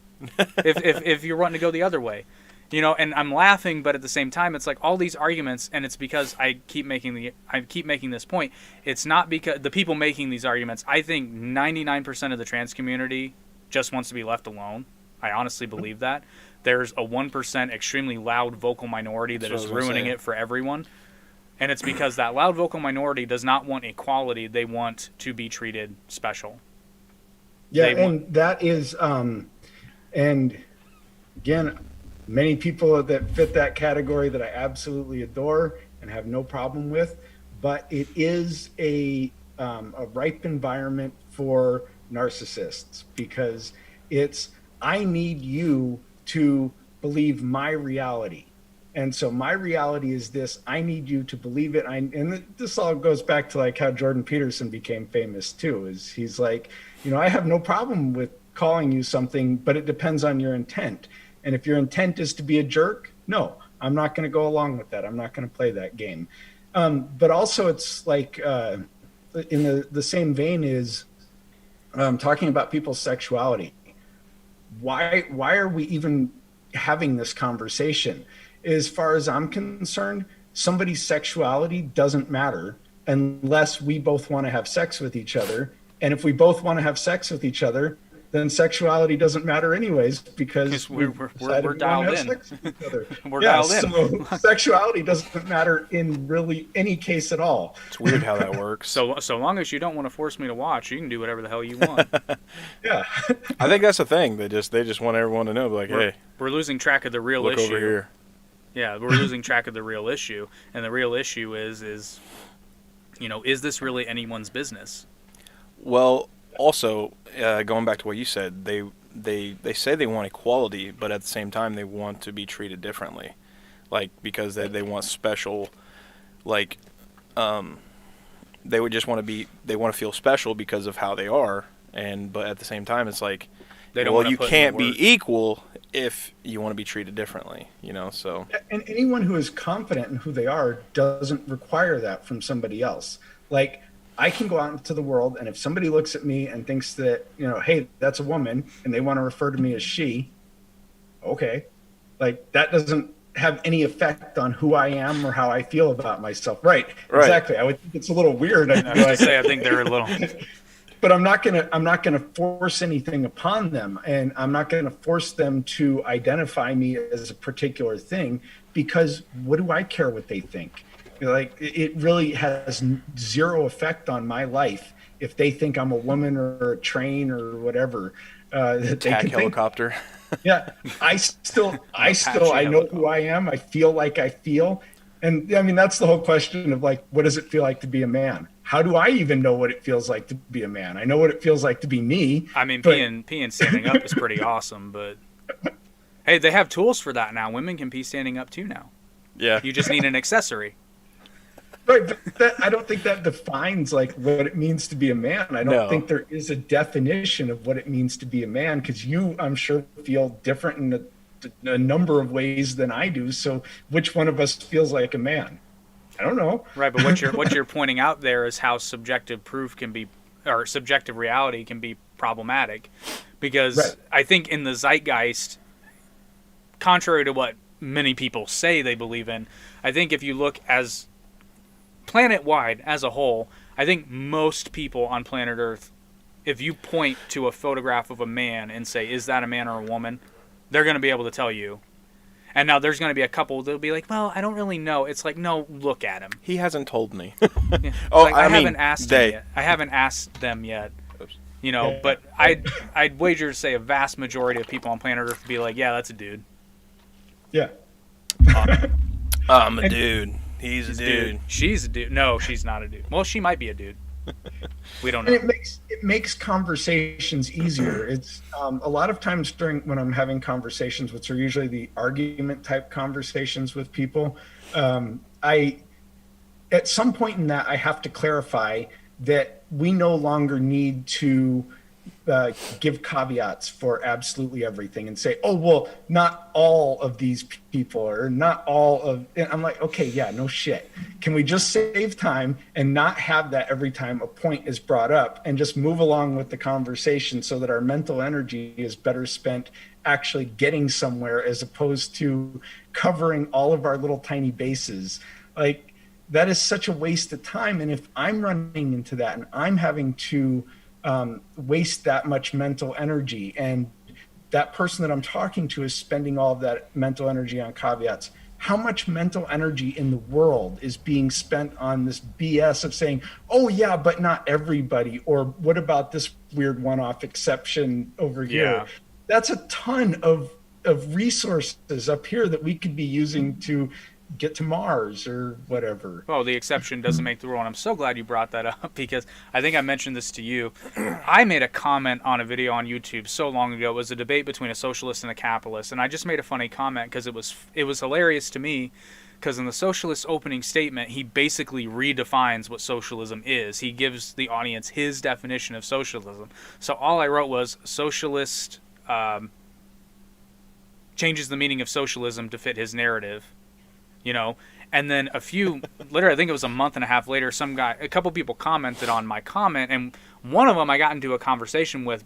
if you're wanting to go the other way. You know, and I'm laughing, but at the same time, it's like all these arguments, and it's because I keep making this point. It's not because the people making these arguments. I think 99% of the trans community just wants to be left alone. I honestly believe that. There's a 1% extremely loud vocal minority that is ruining it for everyone, and it's because that loud vocal minority does not want equality. They want to be treated special. Yeah, that is, and again, many people that fit that category that I absolutely adore and have no problem with, but it is a ripe environment for narcissists because it's, I need you to believe my reality. And so my reality is this, I need you to believe it. And this all goes back to like how Jordan Peterson became famous too, is he's like, you know, I have no problem with calling you something, but it depends on your intent. And if your intent is to be a jerk, no, I'm not going to go along with that. I'm not going to play that game. But also it's like in the same vein is talking about people's sexuality. Why are we even having this conversation? As far as I'm concerned, somebody's sexuality doesn't matter unless we both want to have sex with each other. And if we both want to have sex with each other, then sexuality doesn't matter anyways because we're dialed in. We're dialed in. So sexuality doesn't matter in really any case at all. It's weird how that works. So long as you don't want to force me to watch, you can do whatever the hell you want. Yeah. I think that's the thing. They just want everyone to know, like, hey, we're losing track of the real issue. Look over here. Yeah, we're losing track of the real issue, and the real issue is, you know, is this really anyone's business? Well, also, going back to what you said, they say they want equality, but at the same time they want to be treated differently, like because they want special, like, they would just want to feel special because of how they are, but at the same time it's like, well, you can't be equal if you want to be treated differently, you know. So, and anyone who is confident in who they are doesn't require that from somebody else. Like, I can go out into the world, and if somebody looks at me and thinks that, you know, hey, that's a woman, and they want to refer to me as she, okay. Like, that doesn't have any effect on who I am or how I feel about myself. Right. Exactly. I would think it's a little weird. I think they're a little... But I'm not gonna force anything upon them, and I'm not gonna force them to identify me as a particular thing, because what do I care what they think? Like, it really has zero effect on my life if they think I'm a woman or a train or whatever. That they can helicopter. Yeah, I know who I am. I feel like I feel, and I mean that's the whole question of like, what does it feel like to be a man? How do I even know what it feels like to be a man? I know what it feels like to be me. I mean, peeing standing up is pretty awesome, but hey, they have tools for that now. Women can pee standing up too now. Yeah. You just need an accessory. Right, but I don't think that defines like what it means to be a man. I don't think there is a definition of what it means to be a man, because you, I'm sure, feel different in a number of ways than I do. So which one of us feels like a man? I don't know. Right, but what you're pointing out there is how subjective proof can be, or subjective reality can be problematic, because Right. I think in the zeitgeist, contrary to what many people say they believe in, I think if you look as planet-wide as a whole, I think most people on planet Earth, if you point to a photograph of a man and say, is that a man or a woman, they're going to be able to tell you. And now there's going to be a couple that'll be like, well, I don't really know. It's like, no, look at him. He hasn't told me. Yeah. Oh, Like, I mean, haven't asked they. him yet. I haven't asked them yet. Oops. You know, Yeah. but I'd wager to say a vast majority of people on planet Earth would be like, yeah, that's a dude. Yeah. I'm a dude. He's a dude. She's a dude. No, she's not a dude. Well, she might be a dude. We don't And know. it makes conversations easier. It's a lot of times when I'm having conversations, which are usually the argument type conversations with people, I at some point in that I have to clarify that we no longer need to give caveats for absolutely everything and say, oh, well, not all of these people or not all of, and I'm like, okay, yeah, no shit. Can we just save time and not have that every time a point is brought up and just move along with the conversation so that our mental energy is better spent actually getting somewhere as opposed to covering all of our little tiny bases? Like, that is such a waste of time. And if I'm running into that and I'm having to waste that much mental energy, and that person that I'm talking to is spending all of that mental energy on caveats, how much mental energy in the world is being spent on this BS of saying, oh yeah, but not everybody, or what about this weird one-off exception over here? Yeah. That's a ton of resources up here that we could be using to get to Mars or whatever. Well, the exception doesn't make the rule, and I'm so glad you brought that up, because I think I mentioned this to you. I made a comment on a video on YouTube so long ago. It was a debate between a socialist and a capitalist, and I just made a funny comment because it was hilarious to me, because in the socialist opening statement, he basically redefines what socialism is. He gives the audience his definition of socialism. So all I wrote was, socialist changes the meaning of socialism to fit his narrative. You know, and then later, I think it was a month and a half later, a couple people commented on my comment, and one of them I got into a conversation with,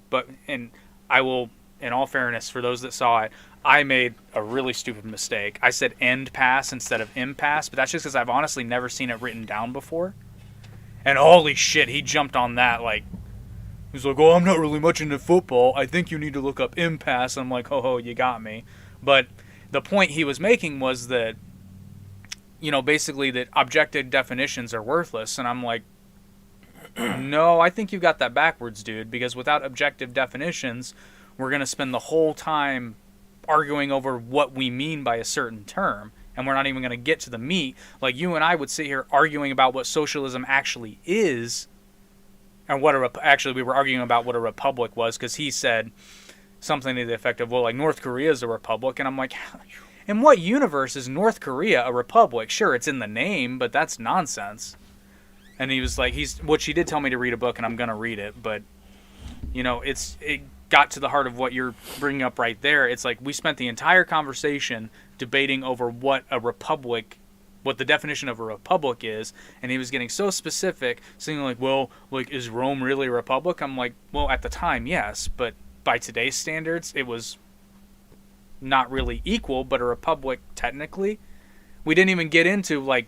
and I will, in all fairness, for those that saw it, I made a really stupid mistake. I said end pass instead of impasse, but that's just because I've honestly never seen it written down before. And holy shit, he jumped on that like, he's like, oh, I'm not really much into football. I think you need to look up impasse. I'm like, ho, you got me. But the point he was making was that, you know, basically that objective definitions are worthless. And I'm like, no, I think you got that backwards, dude, because without objective definitions, we're going to spend the whole time arguing over what we mean by a certain term, and we're not even going to get to the meat. Like, you and I would sit here arguing about what socialism actually is, and actually we were arguing about what a republic was, because he said something to the effect of, well, like, North Korea is a republic, and I'm like, in what universe is North Korea a republic? Sure, it's in the name, but that's nonsense. And he was like, which he did tell me to read a book, and I'm going to read it, but, you know, it got to the heart of what you're bringing up right there. It's like, we spent the entire conversation debating over what the definition of a republic is, and he was getting so specific, saying like, well, like, is Rome really a republic? I'm like, well, at the time, yes, but by today's standards, it was not really equal, but a republic technically. We didn't even get into like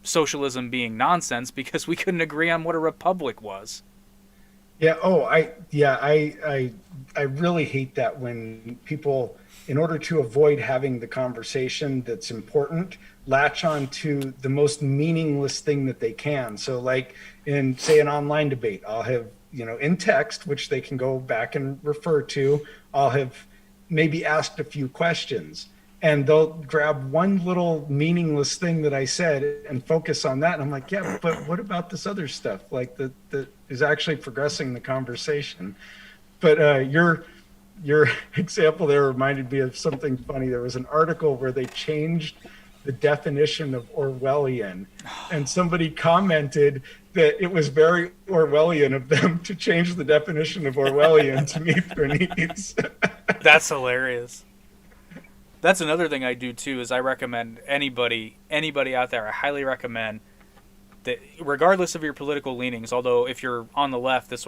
socialism being nonsense because we couldn't agree on what a republic was. Yeah. Oh, I really hate that when people, in order to avoid having the conversation that's important, latch on to the most meaningless thing that they can. So like in, say, an online debate, I'll have, you know, in text, which they can go back and refer to, I'll have maybe asked a few questions, and they'll grab one little meaningless thing that I said and focus on that. And I'm like, yeah, but what about this other stuff? Like that is actually progressing the conversation. But your example there reminded me of something funny. There was an article where they changed the definition of Orwellian, and somebody commented that it was very Orwellian of them to change the definition of Orwellian to meet their needs. That's hilarious. That's another thing I do too, is I recommend anybody out there, I highly recommend that regardless of your political leanings, although if you're on the left, this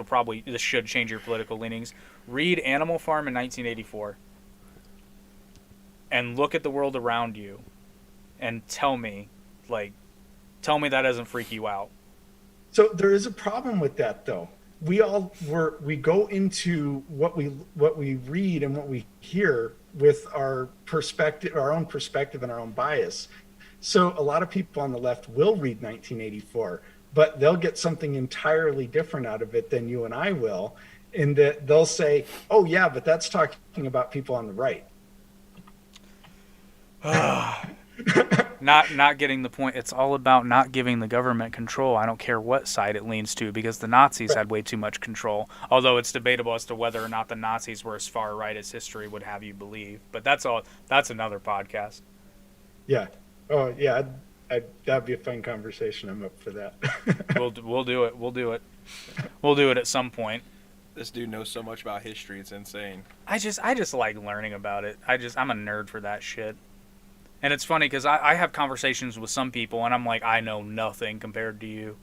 should change your political leanings. Read Animal Farm in 1984 and look at the world around you and tell me that doesn't freak you out. So there is a problem with that, though. We go into what we read and what we hear with our perspective, our own perspective, and our own bias. So a lot of people on the left will read 1984, but they'll get something entirely different out of it than you and I will, in that they'll say, "Oh yeah, but that's talking about people on the right." Not getting the point. It's all about not giving the government control. I don't care what side it leans to, because the Nazis had way too much control. Although it's debatable as to whether or not the Nazis were as far right as history would have you believe. But that's another podcast. Yeah. Oh yeah. That'd be a fun conversation. I'm up for that. We'll do it. We'll do it at some point. This dude knows so much about history. It's insane. I just like learning about it. I'm a nerd for that shit. And it's funny because I have conversations with some people and I'm like, I know nothing compared to you.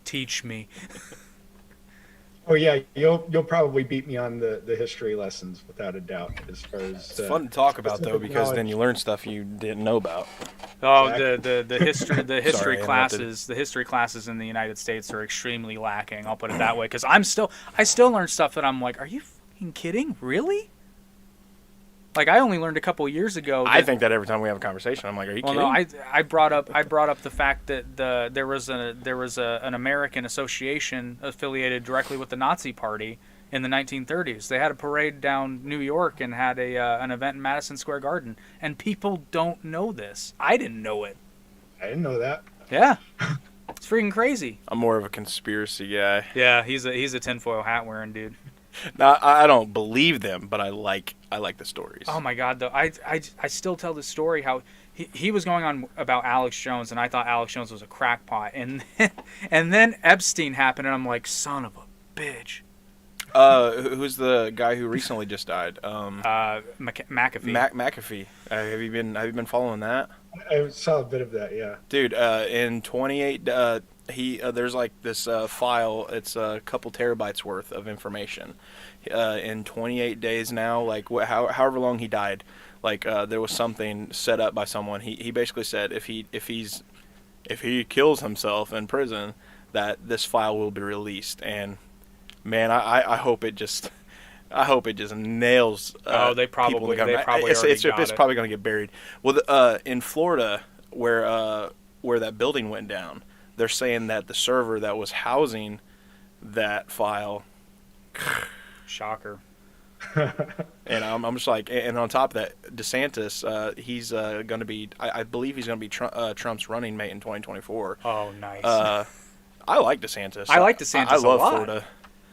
Teach me. Oh yeah, you'll probably beat me on the history lessons without a doubt. As far as It's fun to talk about though, because then you learn stuff you didn't know about. Oh, Exactly. the history Sorry, I classes in the United States are extremely lacking. I'll put it that way, because I still learn stuff that I'm like, are you fucking kidding? Really? Like, I only learned a couple years ago. I think that every time we have a conversation, I'm like, are you kidding? No, I brought up the fact that there was an American association affiliated directly with the Nazi Party in the 1930s. They had a parade down New York and had an event in Madison Square Garden, and people don't know this. I didn't know it. I didn't know that. Yeah, it's freaking crazy. I'm more of a conspiracy guy. Yeah, he's a tinfoil hat wearing dude. Now, I don't believe them, but I like the stories. Oh my God, though, I still tell the story how he was going on about Alex Jones, and I thought Alex Jones was a crackpot, and then Epstein happened, and I'm like, son of a bitch. Who's the guy who recently just died? McAfee. McAfee. Have you been following that? I saw a bit of that. Yeah. Dude, in 28, there's like this file. It's a couple terabytes worth of information. In 28 days now, like however long he died, like there was something set up by someone. He basically said if he kills himself in prison, that this file will be released. And man, I hope it just nails. They probably it's probably going to get buried. Well, in Florida, where that building went down, they're saying that the server that was housing that file. Shocker. And I'm just like, and on top of that, DeSantis, he's going to be, I believe he's going to be Trump's running mate in 2024. Oh, nice. I like DeSantis. I like DeSantis I love a lot. Florida.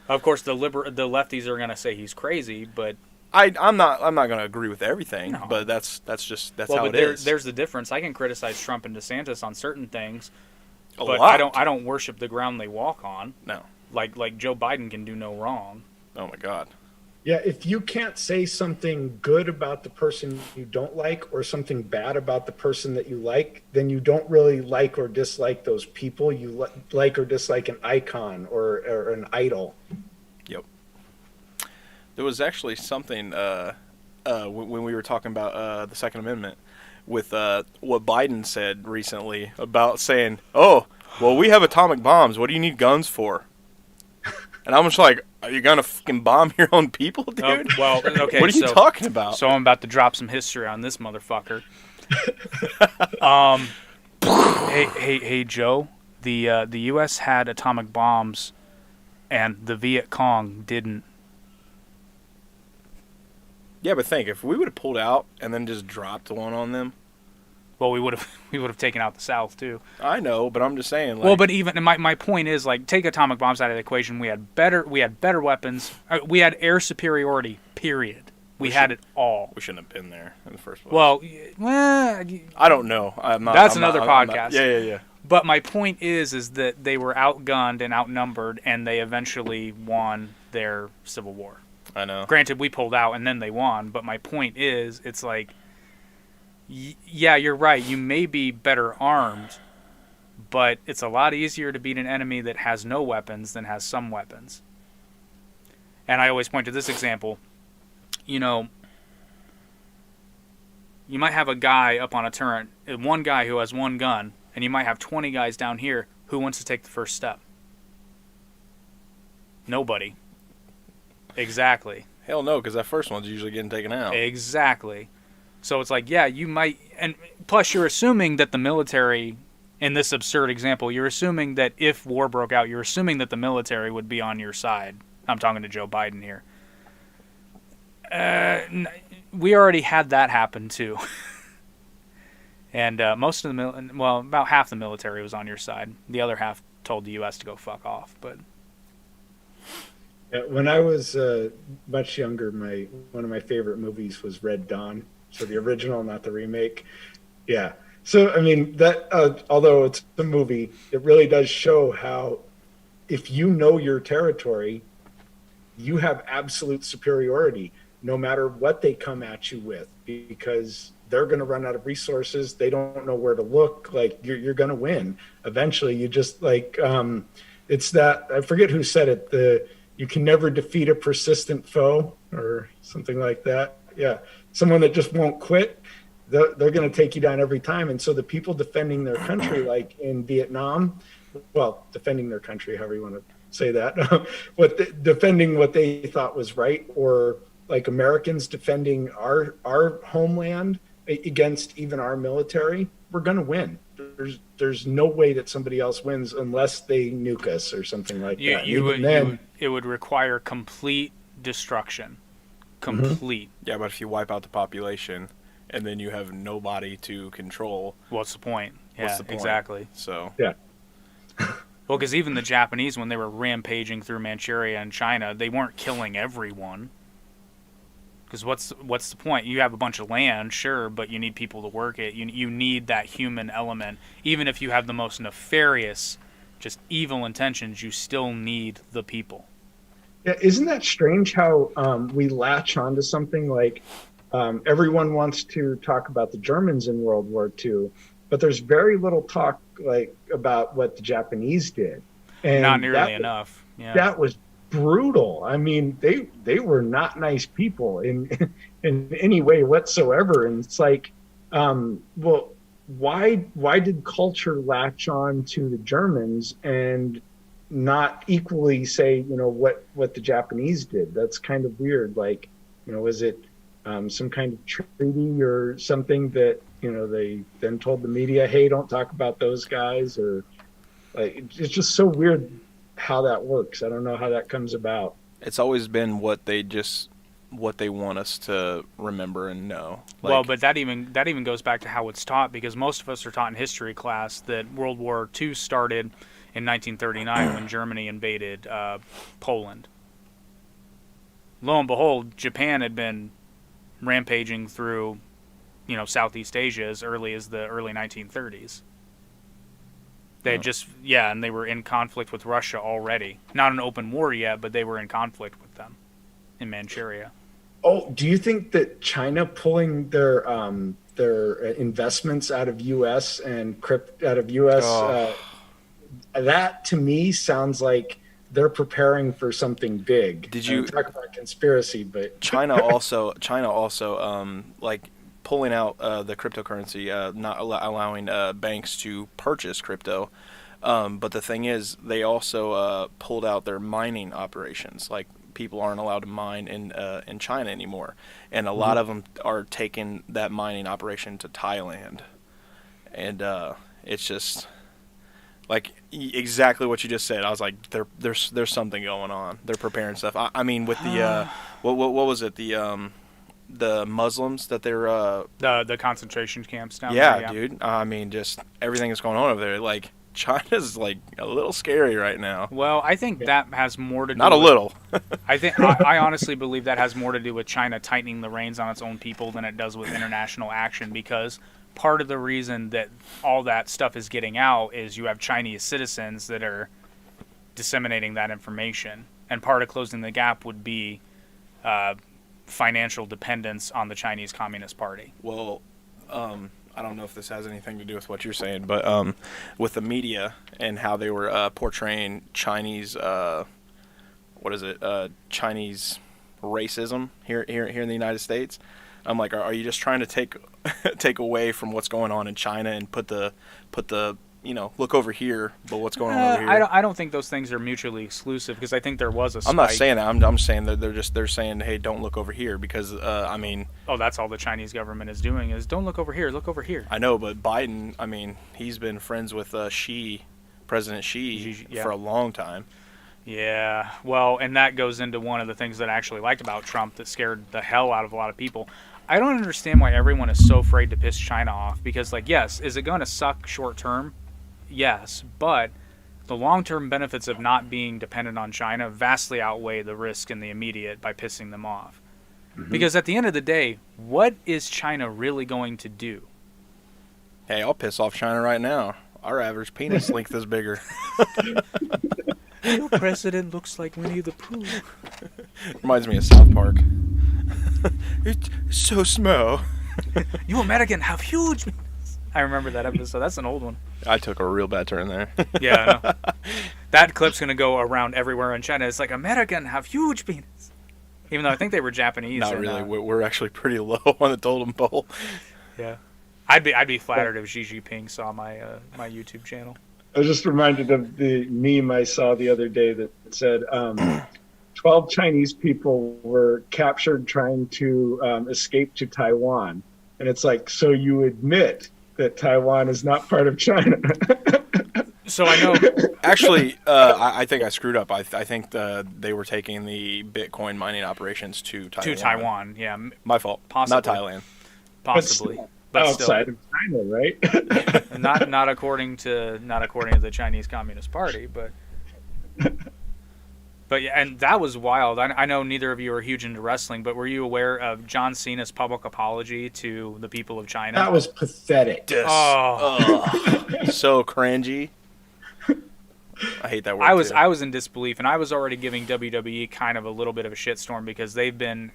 Of course, the lefties are going to say he's crazy, but I'm not going to agree with everything, No. but that's how it is. is. There's the difference. I can criticize Trump and DeSantis on certain things, but lot. I don't worship the ground they walk on. No. Like Joe Biden can do no wrong. Oh my God. Yeah, if you can't say something good about the person you don't like or something bad about the person that you like, then you don't really like or dislike those people. You like or dislike an icon or an idol. Yep. There was actually something when we were talking about the Second Amendment with what Biden said recently about saying, "Oh, well, we have atomic bombs. What do you need guns for?" And I'm just like, are you going to fucking bomb your own people, dude? Oh, well, okay. What are you talking about? So I'm about to drop some history on this motherfucker. Hey, Joe. The U.S. had atomic bombs, and the Viet Cong didn't. Yeah, but think, if we would have pulled out and then just dropped one on them. Well, we would have taken out the South too. I know, but I'm just saying. Like, Well, but even my point is, like, take atomic bombs out of the equation. We had better weapons. We had air superiority. Period. We had it all. we shouldn't have been there in the first place. Well, I don't know. That's another podcast. Yeah. But my point is that they were outgunned and outnumbered, and they eventually won their civil war. I know. Granted, we pulled out and then they won. But my point is, it's like, yeah, you're right. You may be better armed, but it's a lot easier to beat an enemy that has no weapons than has some weapons. And I always point to this example. You know, you might have a guy up on a turret, one guy who has one gun, and you might have 20 guys down here. Who wants to take the first step? Nobody. Exactly. Hell no, because that first one's usually getting taken out. Exactly. So it's like, yeah, you might, and plus you're assuming that the military, in this absurd example, you're assuming that if war broke out, you're assuming that the military would be on your side. I'm talking to Joe Biden here. We already had that happen too. And most of the, well, about half the military was on your side. The other half told the U.S. to go fuck off. But Yeah, when I was much younger, one of my favorite movies was Red Dawn. So the original, not the remake. Yeah. So I mean that, although it's a movie, it really does show how, if you know your territory, you have absolute superiority, no matter what they come at you with, because they're going to run out of resources. They don't know where to look. Like you're going to win eventually. You just like it's that, I forget who said it. You can never defeat a persistent foe or something like that. Yeah, someone that just won't quit. They're going to take you down every time. And so the people defending their country, like in Vietnam, well, defending their country, however you want to say that, defending what they thought was right, or like Americans defending our homeland against even our military, we're going to win. There's no way that somebody else wins unless they nuke us or something like that. It would require complete destruction. Complete. Yeah, but if you wipe out the population and then you have nobody to control, what's the point? Yeah, what's the point? Exactly. So yeah. Well, because even the Japanese, when they were rampaging through Manchuria and China, they weren't killing everyone. Because what's the point? You have a bunch of land, sure, but you need people to work it. You need that human element. Even if you have the most nefarious, just evil intentions, you still need the people. Yeah, isn't that strange how we latch onto something like everyone wants to talk about the Germans in World War II, but there's very little talk like about what the Japanese did. And not nearly enough. Yeah. That was brutal. I mean, they were not nice people in any way whatsoever. And it's like, well, why did culture latch on to the Germans and not equally say, what the Japanese did? That's kind of weird. Like, was it some kind of treaty or something that, they then told the media, hey, don't talk about those guys? Or like, it's just so weird how that works. I don't know how that comes about. It's always been what they want us to remember and know. Like, well, but that even goes back to how it's taught, because most of us are taught in history class that World War II started in 1939 when Germany invaded Poland. Lo and behold, Japan had been rampaging through, Southeast Asia as early as the early 1930s. They had and they were in conflict with Russia already. Not an open war yet, but they were in conflict with them in Manchuria. Oh, do you think that China pulling their investments out of U.S. and out of U.S. That to me sounds like they're preparing for something big. Did you talk about conspiracy? But China also like pulling out the cryptocurrency, not allowing banks to purchase crypto. But the thing is, they also pulled out their mining operations. Like, people aren't allowed to mine in China anymore, and a lot of them are taking that mining operation to Thailand, and it's just like exactly what you just said. I was like, there's something going on. They're preparing stuff. I mean, with the what was it, the Muslims that they're the concentration camps down there. Yeah, Yeah, dude. I mean, just everything that's going on over there. Like, China's like a little scary right now. Well, I think that has more to do Not a little. I honestly believe that has more to do with China tightening the reins on its own people than it does with international action, because part of the reason that all that stuff is getting out is you have Chinese citizens that are disseminating that information, and part of closing the gap would be financial dependence on the Chinese Communist Party. Well, I don't know if this has anything to do with what you're saying, but with the media and how they were portraying Chinese, Chinese racism here in the United States. I'm like, are you just trying to take away from what's going on in China and put the look over here, but what's going on over here? I don't think those things are mutually exclusive, because I think there was a spike. I'm not saying that. I'm saying that they're saying, hey, don't look over here, because I mean. Oh, that's all the Chinese government is doing, is don't look over here, look over here. I know, but Biden, I mean, he's been friends with President Xi for a long time. Yeah, well, and that goes into one of the things that I actually liked about Trump that scared the hell out of a lot of people. I don't understand why everyone is so afraid to piss China off, because, like, yes, is it going to suck short term? Yes, but the long-term benefits of not being dependent on China vastly outweigh the risk in the immediate by pissing them off. Mm-hmm. Because at the end of the day, what is China really going to do? Hey, I'll piss off China right now. Our average penis length is bigger. Your president looks like Winnie the Pooh. Reminds me of South Park. It's so small. You American have huge. I remember that episode. That's an old one. I took a real bad turn there. Yeah, I know. That clip's gonna go around everywhere in China. It's like, American have huge penis. Even though I think they were Japanese. Not really. We're actually pretty low on the totem pole. Yeah, I'd be flattered if Xi Jinping saw my my YouTube channel. I was just reminded of the meme I saw the other day that said 12 Chinese people were captured trying to escape to Taiwan. And it's like, so you admit that Taiwan is not part of China. So I know. Actually, I think I screwed up. I think they were taking the Bitcoin mining operations to Taiwan. To Taiwan, yeah. My fault. Possibly. Not Thailand. Possibly. But outside of China, right? not according to the Chinese Communist Party, but yeah, and that was wild. I know neither of you are huge into wrestling, but were you aware of John Cena's public apology to the people of China? That was pathetic. So cringy. I hate that word. I was in disbelief, and I was already giving WWE kind of a little bit of a shitstorm, because they've been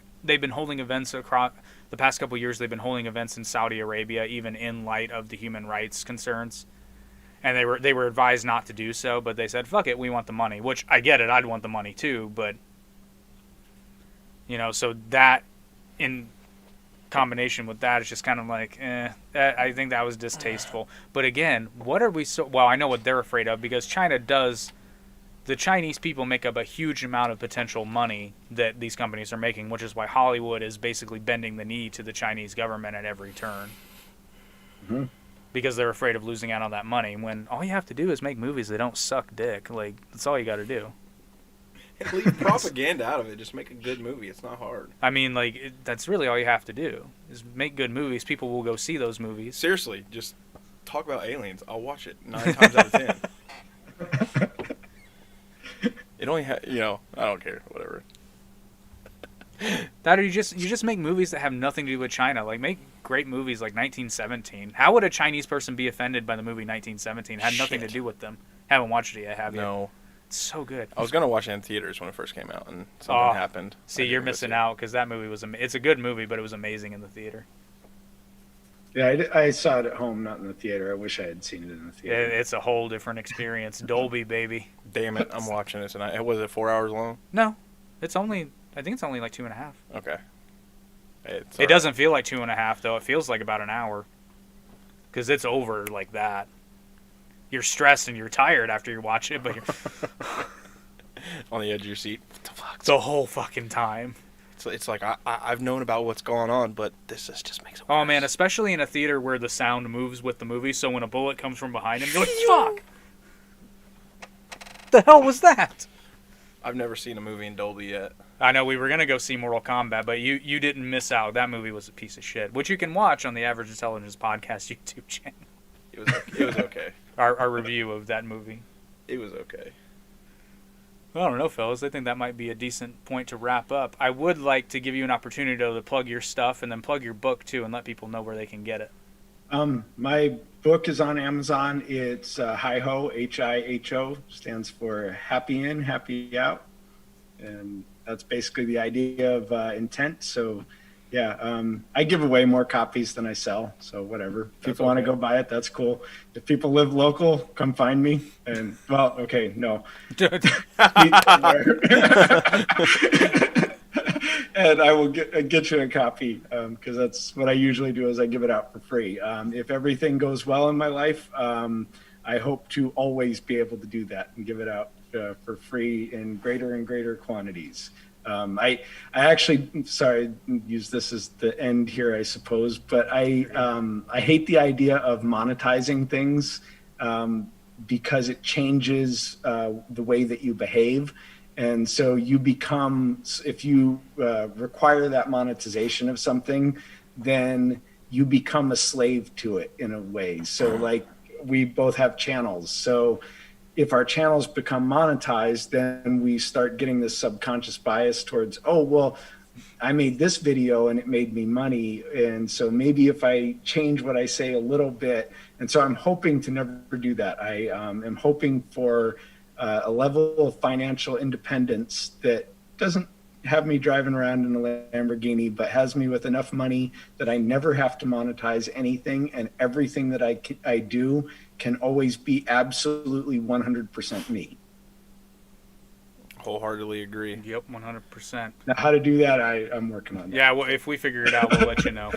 holding events across the past couple of years. They've been holding events in Saudi Arabia, even in light of the human rights concerns. And they were advised not to do so, but they said, fuck it, we want the money. Which, I get it, I'd want the money too, but, so that, in combination with that, it's just kind of like, I think that was distasteful. But again, what are we well, I know what they're afraid of, because the Chinese people make up a huge amount of potential money that these companies are making, which is why Hollywood is basically bending the knee to the Chinese government at every turn. Mm-hmm. Because they're afraid of losing out on that money, when all you have to do is make movies that don't suck dick. Like, that's all you got to do. Leave propaganda out of it. Just make a good movie. It's not hard. I mean, like, that's really all you have to do, is make good movies. People will go see those movies. Seriously, just talk about aliens. I'll watch it 9 times out of 10. It only I don't care. Whatever. That, or you just make movies that have nothing to do with China. Like, make great movies like 1917. How would a Chinese person be offended by the movie 1917? It had nothing to do with them. Haven't watched it yet, have you? No. It's so good. I was gonna watch it in theaters when it first came out, and something happened. See, you're missing out, because that movie it's a good movie, but it was amazing in the theater. Yeah, I saw it at home, not in the theater. I wish I had seen it in the theater. It's a whole different experience. Dolby, baby. Damn it, I'm watching this, and was it 4 hours long? No, I think it's only like 2.5. Okay. It doesn't feel like 2.5 though. It feels like about an hour, because it's over like that. You're stressed and you're tired after you watch it, but you're on the edge of your seat. What the fuck? The whole fucking time. It's like I've known about what's going on, but this just makes it worse. Oh man, especially in a theater where the sound moves with the movie. So when a bullet comes from behind him, you're like, "Fuck! The hell was that?" I've never seen a movie in Dolby yet. I know we were gonna go see Mortal Kombat, but you didn't miss out. That movie was a piece of shit, which you can watch on the Average Intelligence Podcast YouTube channel. It was okay. Our review of that movie. It was okay. Well, I don't know, fellas. I think that might be a decent point to wrap up. I would like to give you an opportunity to plug your stuff, and then plug your book too, and let people know where they can get it. My book is on Amazon. It's Hi-Ho, H-I-H-O, stands for Happy In, Happy Out. And that's basically the idea of intent. So Yeah, I give away more copies than I sell, so whatever. If people want to go buy it, that's cool. If people live local, come find me. And well, okay, no. And I will get you a copy because that's what I usually do is I give it out for free. If everything goes well in my life, I hope to always be able to do that and give it out for free in greater and greater quantities. I actually, sorry, use this as the end here, I suppose, but I hate the idea of monetizing things because it changes the way that you behave. And so you become, if you require that monetization of something, then you become a slave to it in a way. So like we both have channels. So if our channels become monetized, then we start getting this subconscious bias towards, oh, well, I made this video and it made me money. And so maybe if I change what I say a little bit, and so I'm hoping to never do that. I am hoping for a level of financial independence that doesn't have me driving around in a Lamborghini, but has me with enough money that I never have to monetize anything, and everything that I do can always be absolutely 100% me. Wholeheartedly agree. Yep, 100%. Now, how to do that, I'm working on that. Yeah, well, if we figure it out, we'll let you know.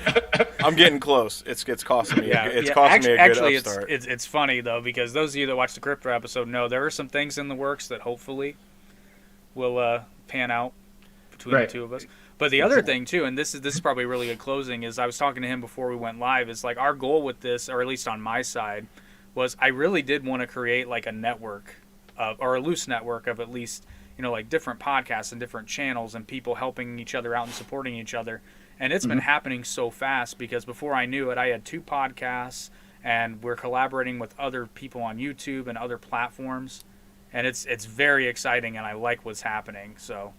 I'm getting close. It's costing me. Yeah, It's yeah. costing me a Actually, good upstart. it's funny though, because those of you that watch the crypto episode know there are some things in the works that hopefully will pan out between the two of us. But the other thing too, and this is probably really good closing, is I was talking to him before we went live. Is like our goal with this, or at least on my side, was I really did want to create like a network of, or a loose network of at least, you know, like different podcasts and different channels and people helping each other out and supporting each other. And it's been happening so fast because before I knew it, I had 2 podcasts and we're collaborating with other people on YouTube and other platforms. And it's very exciting and I like what's happening. So,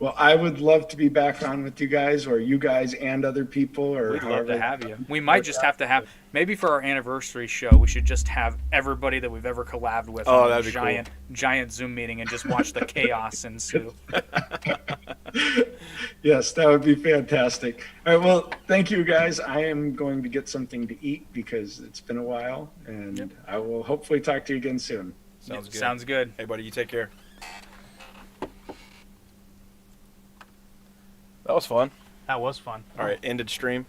well, I would love to be back on with you guys, or you guys and other people, or we'd love to however. have you. We might just have to have, maybe for our anniversary show, we should just have everybody that we've ever collabed with Oh, on that'd a be giant Zoom meeting and just watch the chaos ensue. Yes, that would be fantastic. All right, well, thank you guys. I am going to get something to eat because it's been a while, and I will hopefully talk to you again soon. Sounds good. Sounds good. Hey, buddy, you take care. That was fun. That was fun. All right, ended stream.